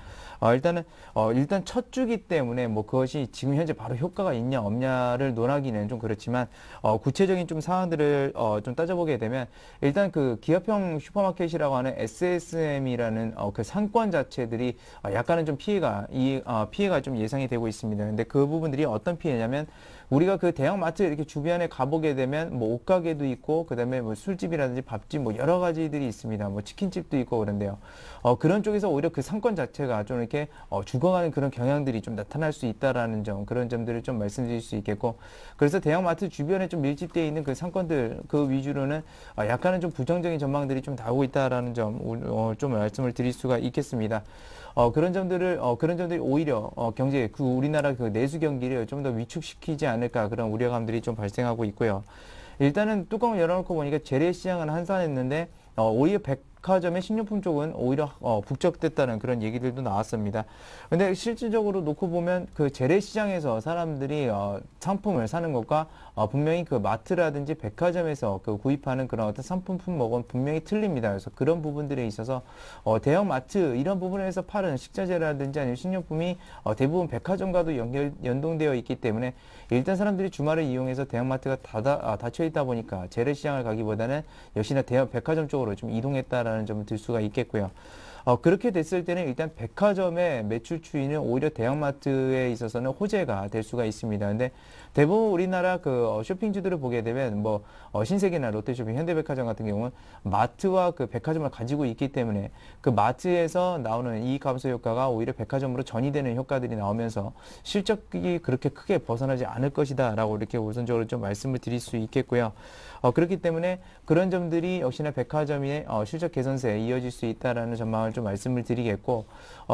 일단 첫 주기 때문에 뭐 그것이 지금 현재 바로 효과가 있냐 없냐를 논하기는 좀 그렇지만 구체적인 좀 사항들을 좀 따져보게 되면 일단 그 기업형 슈퍼마켓이라고 하는 SSM이라는 그 상권 자체들이 약간은 좀 피해가 좀 예상이 되고 있습니다. 근데 그 부분들이 어떤 피해냐면 우리가 그 대형마트 이렇게 주변에 가보게 되면 뭐 옷가게도 있고 그다음에 뭐 술집이라든지 밥집 뭐 여러 가지들이 있습니다. 뭐 치킨집도 있고 그런데요. 그런 쪽에서 오히려 그 상권 자체가 좀 이렇게 죽어가는 그런 경향들이 좀 나타날 수 있다라는 점, 그런 점들을 좀 말씀드릴 수 있겠고, 그래서 대형마트 주변에 좀 밀집되어 있는 그 상권들 그 위주로는 약간은 좀 부정적인 전망들이 좀 나오고 있다라는 점 좀 말씀을 드릴 수가 있겠습니다. 그런 점들이 오히려 경제 우리나라 그 내수 경기를 좀 더 위축시키지 않을까 그런 우려감들이 좀 발생하고 있고요. 일단은 뚜껑을 열어놓고 보니까 재래시장은 한산했는데 오히려 백화점의 식료품 쪽은 오히려 북적됐다는 그런 얘기들도 나왔습니다. 근데 실질적으로 놓고 보면 그 재래시장에서 사람들이 상품을 사는 것과 분명히 그 마트라든지 백화점에서 그 구입하는 그런 어떤 상품목은 분명히 틀립니다. 그래서 그런 부분들에 있어서 대형 마트 이런 부분에서 파는 식자재라든지 아니면 식료품이 대부분 백화점과도 연동되어 있기 때문에 일단 사람들이 주말을 이용해서 대형 마트가 닫혀 있다 보니까 재래시장을 가기보다는 역시나 대형 백화점 쪽으로 좀 이동했다라는 점을 들 수가 있겠고요. 그렇게 됐을 때는 일단 백화점의 매출 추이는 오히려 대형마트에 있어서는 호재가 될 수가 있습니다. 근데 대부분 우리나라 그 쇼핑주들을 보게 되면 뭐 신세계나 롯데쇼핑, 현대백화점 같은 경우는 마트와 그 백화점을 가지고 있기 때문에 그 마트에서 나오는 이익 감소 효과가 오히려 백화점으로 전이되는 효과들이 나오면서 실적이 그렇게 크게 벗어나지 않을 것이다라고 이렇게 우선적으로 좀 말씀을 드릴 수 있겠고요. 그렇기 때문에 그런 점들이 역시나 백화점의 실적 개선세에 이어질 수 있다라는 전망을 좀 말씀을 드리겠고,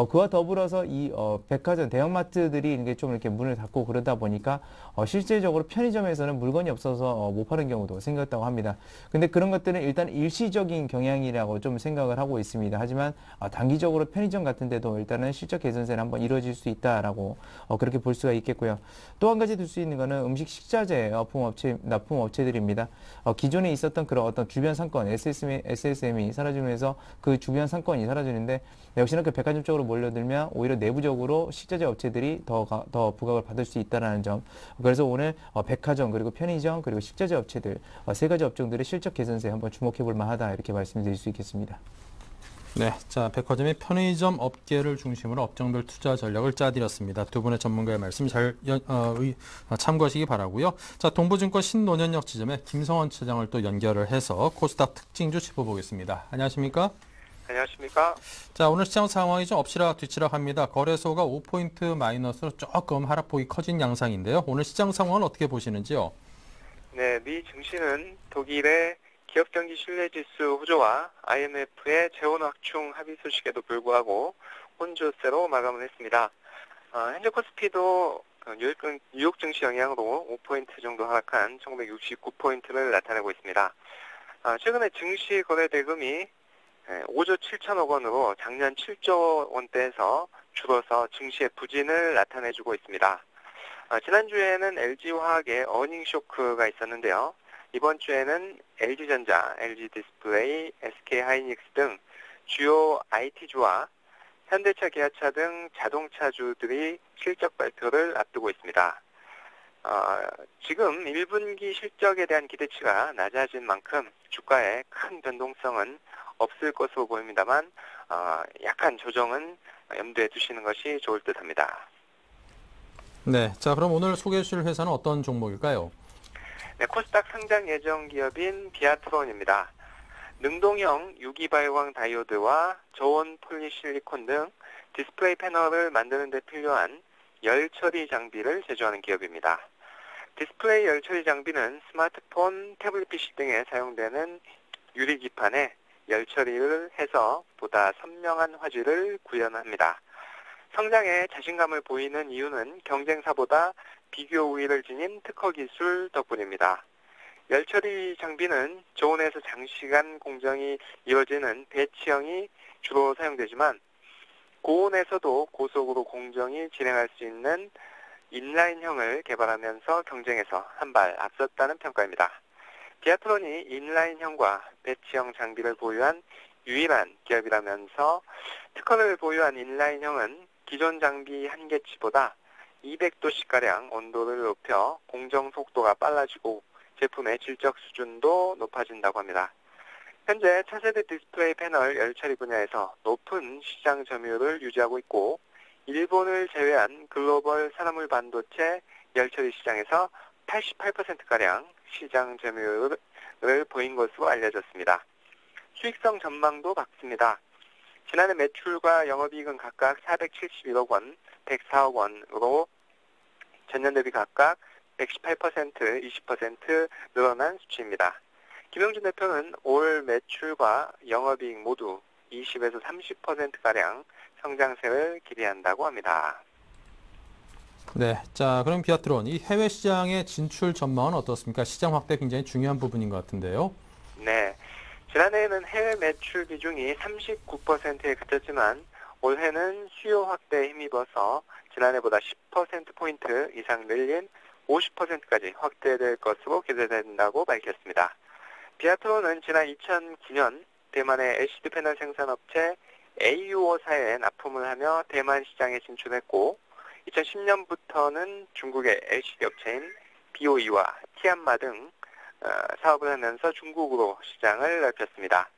그와 더불어서 이 백화점 대형마트들이 이게 좀 이렇게 문을 닫고 그러다 보니까 실제적으로 편의점에서는 물건이 없어서 못 파는 경우도 생겼다고 합니다. 근데 그런 것들은 일단 일시적인 경향이라고 좀 생각을 하고 있습니다. 하지만 단기적으로 편의점 같은 데도 일단은 실적 개선세는 한번 이루어질 수 있다라고 그렇게 볼 수가 있겠고요. 또 한 가지 들 수 있는 거는 음식 식자재 납품업체들입니다. 기존에 있었던 그런 어떤 주변 상권, SSM이 사라지면서 그 주변 상권이 사라지는데, 역시나 그 백화점 쪽으로 몰려들면 오히려 내부적으로 식자재 업체들이 더 부각을 받을 수 있다는 점. 그래서 오늘 백화점, 그리고 편의점, 그리고 식자재 업체들 세 가지 업종들의 실적 개선세에 한번 주목해 볼 만하다, 이렇게 말씀드릴 수 있겠습니다. 네, 자, 백화점이 편의점 업계를 중심으로 업종별 투자 전략을 짜드렸습니다. 두 분의 전문가의 말씀 잘 참고하시기 바라고요. 자, 동부증권 신논현역 지점에 김성원 차장을 또 연결을 해서 코스닥 특징주 짚어보겠습니다. 안녕하십니까? 안녕하십니까? 자, 오늘 시장 상황이 좀 엎치락 뒤치락 합니다. 거래소가 5포인트 마이너스로 조금 하락폭이 커진 양상인데요. 오늘 시장 상황은 어떻게 보시는지요? 네, 미 증시는 독일의 기업경기 신뢰지수 호조와 IMF의 재원 확충 합의 소식에도 불구하고 혼조세로 마감을 했습니다. 현재 코스피도 뉴욕 증시 영향으로 5포인트 정도 하락한 1969포인트를 나타내고 있습니다. 최근에 증시 거래 대금이 5조 7천억 원으로 작년 7조 원대에서 줄어서 증시의 부진을 나타내주고 있습니다. 지난주에는 LG화학의 어닝 쇼크가 있었는데요. 이번 주에는 LG전자, LG디스플레이, SK하이닉스 등 주요 IT주와 현대차, 기아차 등 자동차주들이 실적 발표를 앞두고 있습니다. 지금 1분기 실적에 대한 기대치가 낮아진 만큼 주가에 큰 변동성은 없을 것으로 보입니다만 약한 조정은 염두에 두시는 것이 좋을 듯합니다. 네, 자, 그럼 오늘 소개해 주실 회사는 어떤 종목일까요? 네, 코스닥 상장 예정 기업인 비아트론입니다. 능동형 유기발광 다이오드와 저온 폴리실리콘 등 디스플레이 패널을 만드는 데 필요한 열 처리 장비를 제조하는 기업입니다. 디스플레이 열 처리 장비는 스마트폰, 태블릿 PC 등에 사용되는 유리기판에 열 처리를 해서 보다 선명한 화질을 구현합니다. 성장에 자신감을 보이는 이유는 경쟁사보다 비교 우위를 지닌 특허 기술 덕분입니다. 열 처리 장비는 저온에서 장시간 공정이 이루어지는 배치형이 주로 사용되지만 고온에서도 고속으로 공정이 진행할 수 있는 인라인형을 개발하면서 경쟁에서 한 발 앞섰다는 평가입니다. 비아트론이 인라인형과 배치형 장비를 보유한 유일한 기업이라면서 특허를 보유한 인라인형은 기존 장비 한 개치보다 200도씨가량 온도를 높여 공정 속도가 빨라지고 제품의 질적 수준도 높아진다고 합니다. 현재 차세대 디스플레이 패널 열처리 분야에서 높은 시장 점유율을 유지하고 있고 일본을 제외한 글로벌 산화물 반도체 열처리 시장에서 88%가량 시장 점유율을 보인 것으로 알려졌습니다. 수익성 전망도 밝습니다. 지난해 매출과 영업이익은 각각 471억 원, 104억 원으로 전년 대비 각각 118%, 20% 늘어난 수치입니다. 김영준 대표는 올 매출과 영업이익 모두 20에서 30%가량 성장세를 기대한다고 합니다. 네, 자, 그럼 비아트론, 이 해외 시장의 진출 전망은 어떻습니까? 시장 확대 굉장히 중요한 부분인 것 같은데요. 네, 지난해에는 해외 매출 비중이 39%에 그쳤지만 올해는 수요 확대에 힘입어서 지난해보다 10%포인트 이상 늘린 50%까지 확대될 것으로 기대된다고 밝혔습니다. 비아트론은 지난 2009년 대만의 LCD 패널 생산업체 AUO사에 납품을 하며 대만 시장에 진출했고 2010년부터는 중국의 LCD 업체인 BOE와 티안마 등 사업을 하면서 중국으로 시장을 넓혔습니다.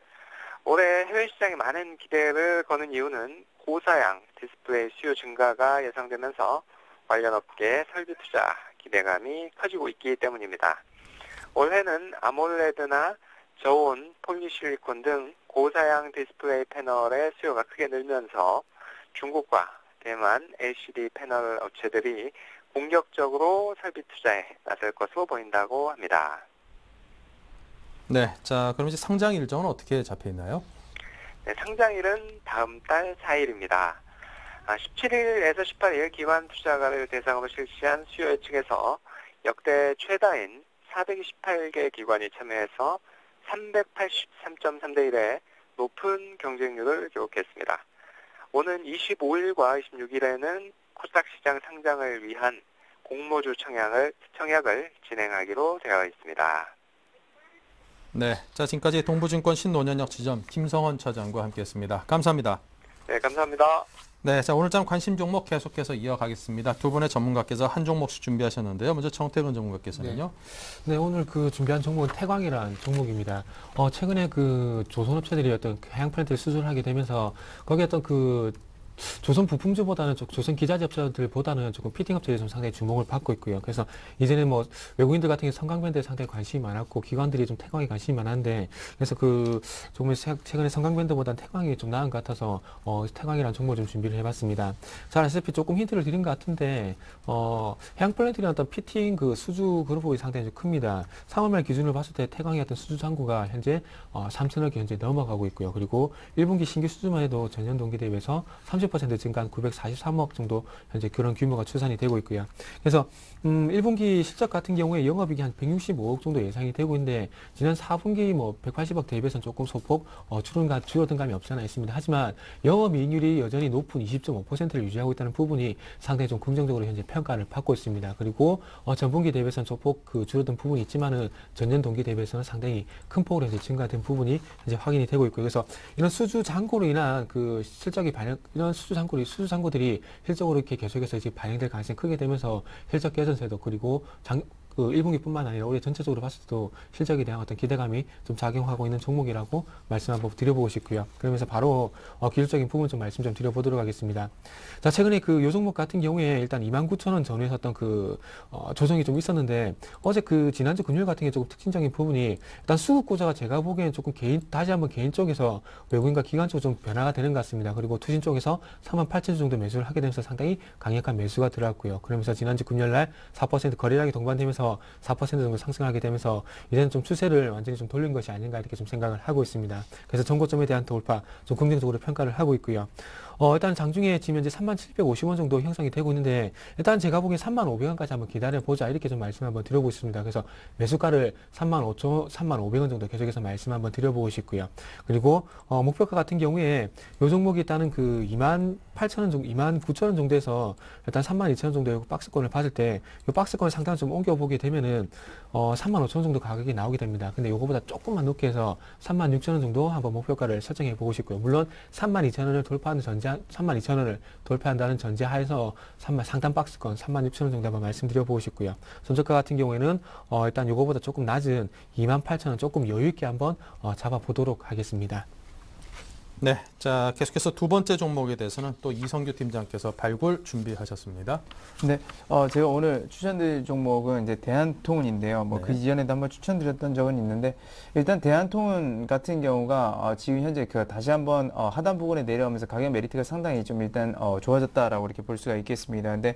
올해 해외 시장에 많은 기대를 거는 이유는 고사양 디스플레이 수요 증가가 예상되면서 관련 업계 설비 투자 기대감이 커지고 있기 때문입니다. 올해는 아몰레드나 저온, 폴리실리콘 등 고사양 디스플레이 패널의 수요가 크게 늘면서 중국과 대만 LCD 패널 업체들이 공격적으로 설비 투자에 나설 것으로 보인다고 합니다. 네, 자 그럼 이제 상장 일정은 어떻게 잡혀 있나요? 네, 상장일은 다음 달 4일입니다. 17일에서 18일 기관 투자가를 대상으로 실시한 수요 예측에서 역대 최다인 428개 기관이 참여해서 383.3대 1의 높은 경쟁률을 기록했습니다. 오는 25일과 26일에는 코스닥 시장 상장을 위한 공모주 청약을 진행하기로 되어 있습니다. 네, 자 지금까지 동부증권 신논현역 지점 김성원 차장과 함께했습니다. 감사합니다. 네, 감사합니다. 네, 자 오늘장 관심 종목 계속해서 이어가겠습니다. 두 분의 전문가께서 한 종목씩 준비하셨는데요. 먼저 정태근 전문가께서는요. 네, 오늘 그 준비한 종목은 태광이라는 종목입니다. 최근에 그 조선업체들이 어떤 해양 플랜트를 수주하게 되면서 거기에 어떤 그 조선 부품주보다는 조선 기자재 업체들보다는 조금 피팅 업체들이 좀 상당히 주목을 받고 있고요. 그래서 이제는 뭐 외국인들 같은 경우 성강밴드에 상당히 관심이 많았고 기관들이 좀 태광에 관심이 많았는데 그래서 그 조금 최근에 성강밴드보다는 태광이 좀 나은 것 같아서 태광이라는 종목을 좀 준비를 해봤습니다. 잘 아시다시피 조금 힌트를 드린 것 같은데 해양 플랜트의 어떤 피팅 그 수주 그룹이 상당히 좀 큽니다. 3월 말 기준으로 봤을 때 태광의 어떤 수주 잔고가 현재 3천억이 현재 넘어가고 있고요. 그리고 1분기 신규 수주만 해도 전년 동기 대비해서 30% 증가한 943억 정도 현재 그런 규모가 추산이 되고 있고요. 그래서 1분기 실적 같은 경우에 영업이익이 한 165억 정도 예상이 되고 있는데 지난 4분기 뭐 180억 대비해서는 조금 소폭 줄어든 감이 없지 않아 있습니다. 하지만 영업이익률이 여전히 높은 20.5%를 유지하고 있다는 부분이 상당히 좀 긍정적으로 현재 평가를 받고 있습니다. 그리고 전분기 대비해서는 소폭 그 줄어든 부분이 있지만은 전년 동기 대비해서는 상당히 큰 폭으로 현재 증가된 부분이 현재 확인이 되고 있고요. 그래서 이런 수주 잔고로 인한 그 실적이 이런 수주 잔고들이 실적으로 이렇게 계속해서 이제 반영될 가능성이 크게 되면서 실적 개선세도 그리고 그 1분기뿐만 아니라 올해 전체적으로 봤을 때도 실적에 대한 어떤 기대감이 좀 작용하고 있는 종목이라고 말씀 한번 드려보고 싶고요. 그러면서 바로 기술적인 부분 좀 말씀 좀 드려보도록 하겠습니다. 자, 최근에 그 요 종목 같은 경우에 일단 29,000원 전후에서 어떤 그 조정이 좀 있었는데 어제 그 지난주 금요일 같은 게 조금 특징적인 부분이 일단 수급 구조가 제가 보기에는 조금 다시 한번 개인 쪽에서 외국인과 기관 쪽으로 좀 변화가 되는 것 같습니다. 그리고 투신 쪽에서 38,000주 정도 매수를 하게 되면서 상당히 강력한 매수가 들어갔고요. 그러면서 지난주 금요일 날 4% 거래량이 동반되면서 4% 정도 상승하게 되면서 이제는 좀 추세를 완전히 좀 돌린 것이 아닌가 이렇게 좀 생각을 하고 있습니다. 그래서 전고점에 대한 돌파 좀 긍정적으로 평가를 하고 있고요. 일단 장중에 지금 현재 3750원 정도 형성이 되고 있는데 일단 제가 보기엔 3500원까지 한번 기다려보자 이렇게 좀 말씀 한번 드려보고 있습니다. 그래서 매수가를 35,500원 정도 계속해서 말씀 한번 드려보고 싶고요. 그리고 목표가 같은 경우에 요 종목이 일단은 그 28,000원 정도, 29,000원 정도에서 일단 32,000원 정도의 박스권을 받을 때 이 박스권을 상당히 좀 옮겨보게 되면은 35,000원 정도 가격이 나오게 됩니다. 근데 요거보다 조금만 높게 해서 36,000원 정도 한번 목표가를 설정해 보고 싶고요. 물론 32,000원을 돌파하는 32,000원을 돌파한다는 전제하에서 상단 박스권 36,000원 정도 한번 말씀드려보고 싶고요. 손저가 같은 경우에는 일단 요거보다 조금 낮은 28,000원 조금 여유있게 한번 잡아보도록 하겠습니다. 네, 자 계속해서 두 번째 종목에 대해서는 또 이성규 팀장께서 발굴 준비하셨습니다. 네, 제가 오늘 추천드릴 종목은 이제 대한통운인데요. 뭐 그 이전에도 한번 추천드렸던 적은 있는데 일단 대한통운 같은 경우가 지금 현재 그 다시 한번 하단 부분에 내려오면서 가격 메리트가 상당히 좀 일단 좋아졌다라고 이렇게 볼 수가 있겠습니다. 근데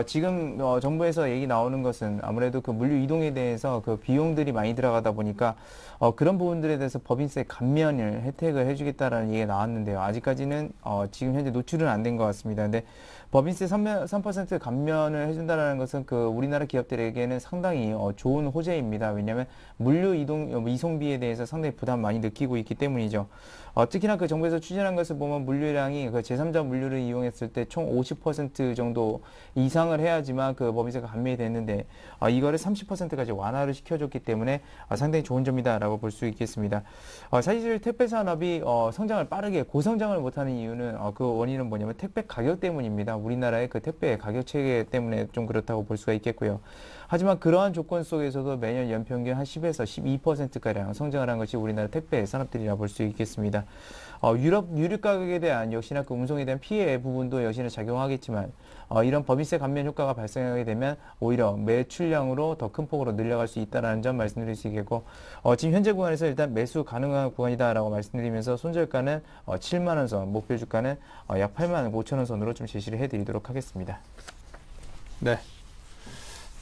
지금 정부에서 얘기 나오는 것은 아무래도 그 물류 이동에 대해서 그 비용들이 많이 들어가다 보니까 그런 부분들에 대해서 법인세 감면을 혜택을 해주겠다라는 얘기가 나왔는데요. 아직까지는 지금 현재 노출은 안 된 것 같습니다. 근데 법인세 3% 감면을 해준다는 것은 그 우리나라 기업들에게는 상당히 좋은 호재입니다. 왜냐하면 물류 이송비에 대해서 상당히 부담 많이 느끼고 있기 때문이죠. 특히나 그 정부에서 추진한 것을 보면 물류량이 그 제3자 물류를 이용했을 때 총 50% 정도 이상을 해야지만 그 법인세가 감면이 됐는데 이거를 30%까지 완화를 시켜줬기 때문에 상당히 좋은 점이다라고 볼 수 있겠습니다. 사실 택배 산업이 성장을 빠르게 고성장을 못하는 이유는 그 원인은 뭐냐면 택배 가격 때문입니다. 우리나라의 그 택배 가격 체계 때문에 좀 그렇다고 볼 수가 있겠고요. 하지만 그러한 조건 속에서도 매년 연평균 한 10에서 12%가량 성장을 한 것이 우리나라 택배 산업들이라 볼 수 있겠습니다. 유럽 유류 가격에 대한 역시나 그 운송에 대한 피해 부분도 여전히 작용하겠지만 이런 법인세 감면 효과가 발생하게 되면 오히려 매출량으로 더 큰 폭으로 늘려갈 수 있다는 점 말씀드릴 수 있겠고 지금 현재 구간에서 일단 매수 가능한 구간이다라고 말씀드리면서 손절가는 7만 원 선, 목표 주가는 약 8만 5천 원 선으로 좀 제시를 해드리도록 하겠습니다. 네.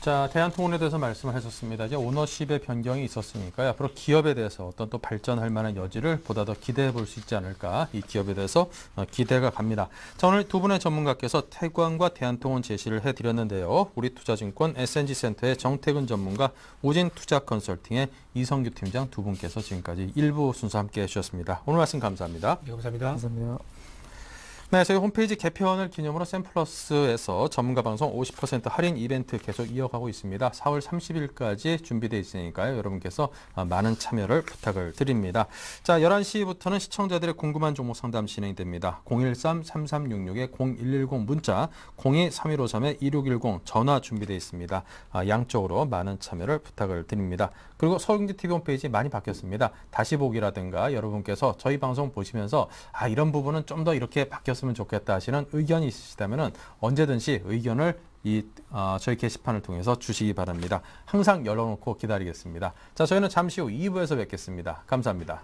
자, 대한통운에 대해서 말씀을 하셨습니다. 이제 오너십의 변경이 있었으니까요. 앞으로 기업에 대해서 어떤 또 발전할 만한 여지를 보다 더 기대해 볼 수 있지 않을까. 이 기업에 대해서 기대가 갑니다. 자, 오늘 두 분의 전문가께서 태광과 대한통운 제시를 해드렸는데요. 우리투자증권 SNG센터의 정태근 전문가, 우진투자컨설팅의 이성규 팀장 두 분께서 지금까지 1부 순서 함께해 주셨습니다. 오늘 말씀 감사합니다. 네, 감사합니다. 감사합니다. 네, 저희 홈페이지 개편을 기념으로 샘플러스에서 전문가 방송 50% 할인 이벤트 계속 이어가고 있습니다. 4월 30일까지 준비되어 있으니까요. 여러분께서 많은 참여를 부탁을 드립니다. 자, 11시부터는 시청자들의 궁금한 종목 상담 진행됩니다. 013-3366-0110 문자, 02-3153-2610 전화 준비되어 있습니다. 양쪽으로 많은 참여를 부탁을 드립니다. 그리고 서울경제TV 홈페이지 많이 바뀌었습니다. 다시 보기라든가 여러분께서 저희 방송 보시면서 이런 부분은 좀 더 이렇게 바뀌었으면 좋겠다 하시는 의견이 있으시다면 언제든지 의견을 저희 게시판을 통해서 주시기 바랍니다. 항상 열어놓고 기다리겠습니다. 자, 저희는 잠시 후 2부에서 뵙겠습니다. 감사합니다.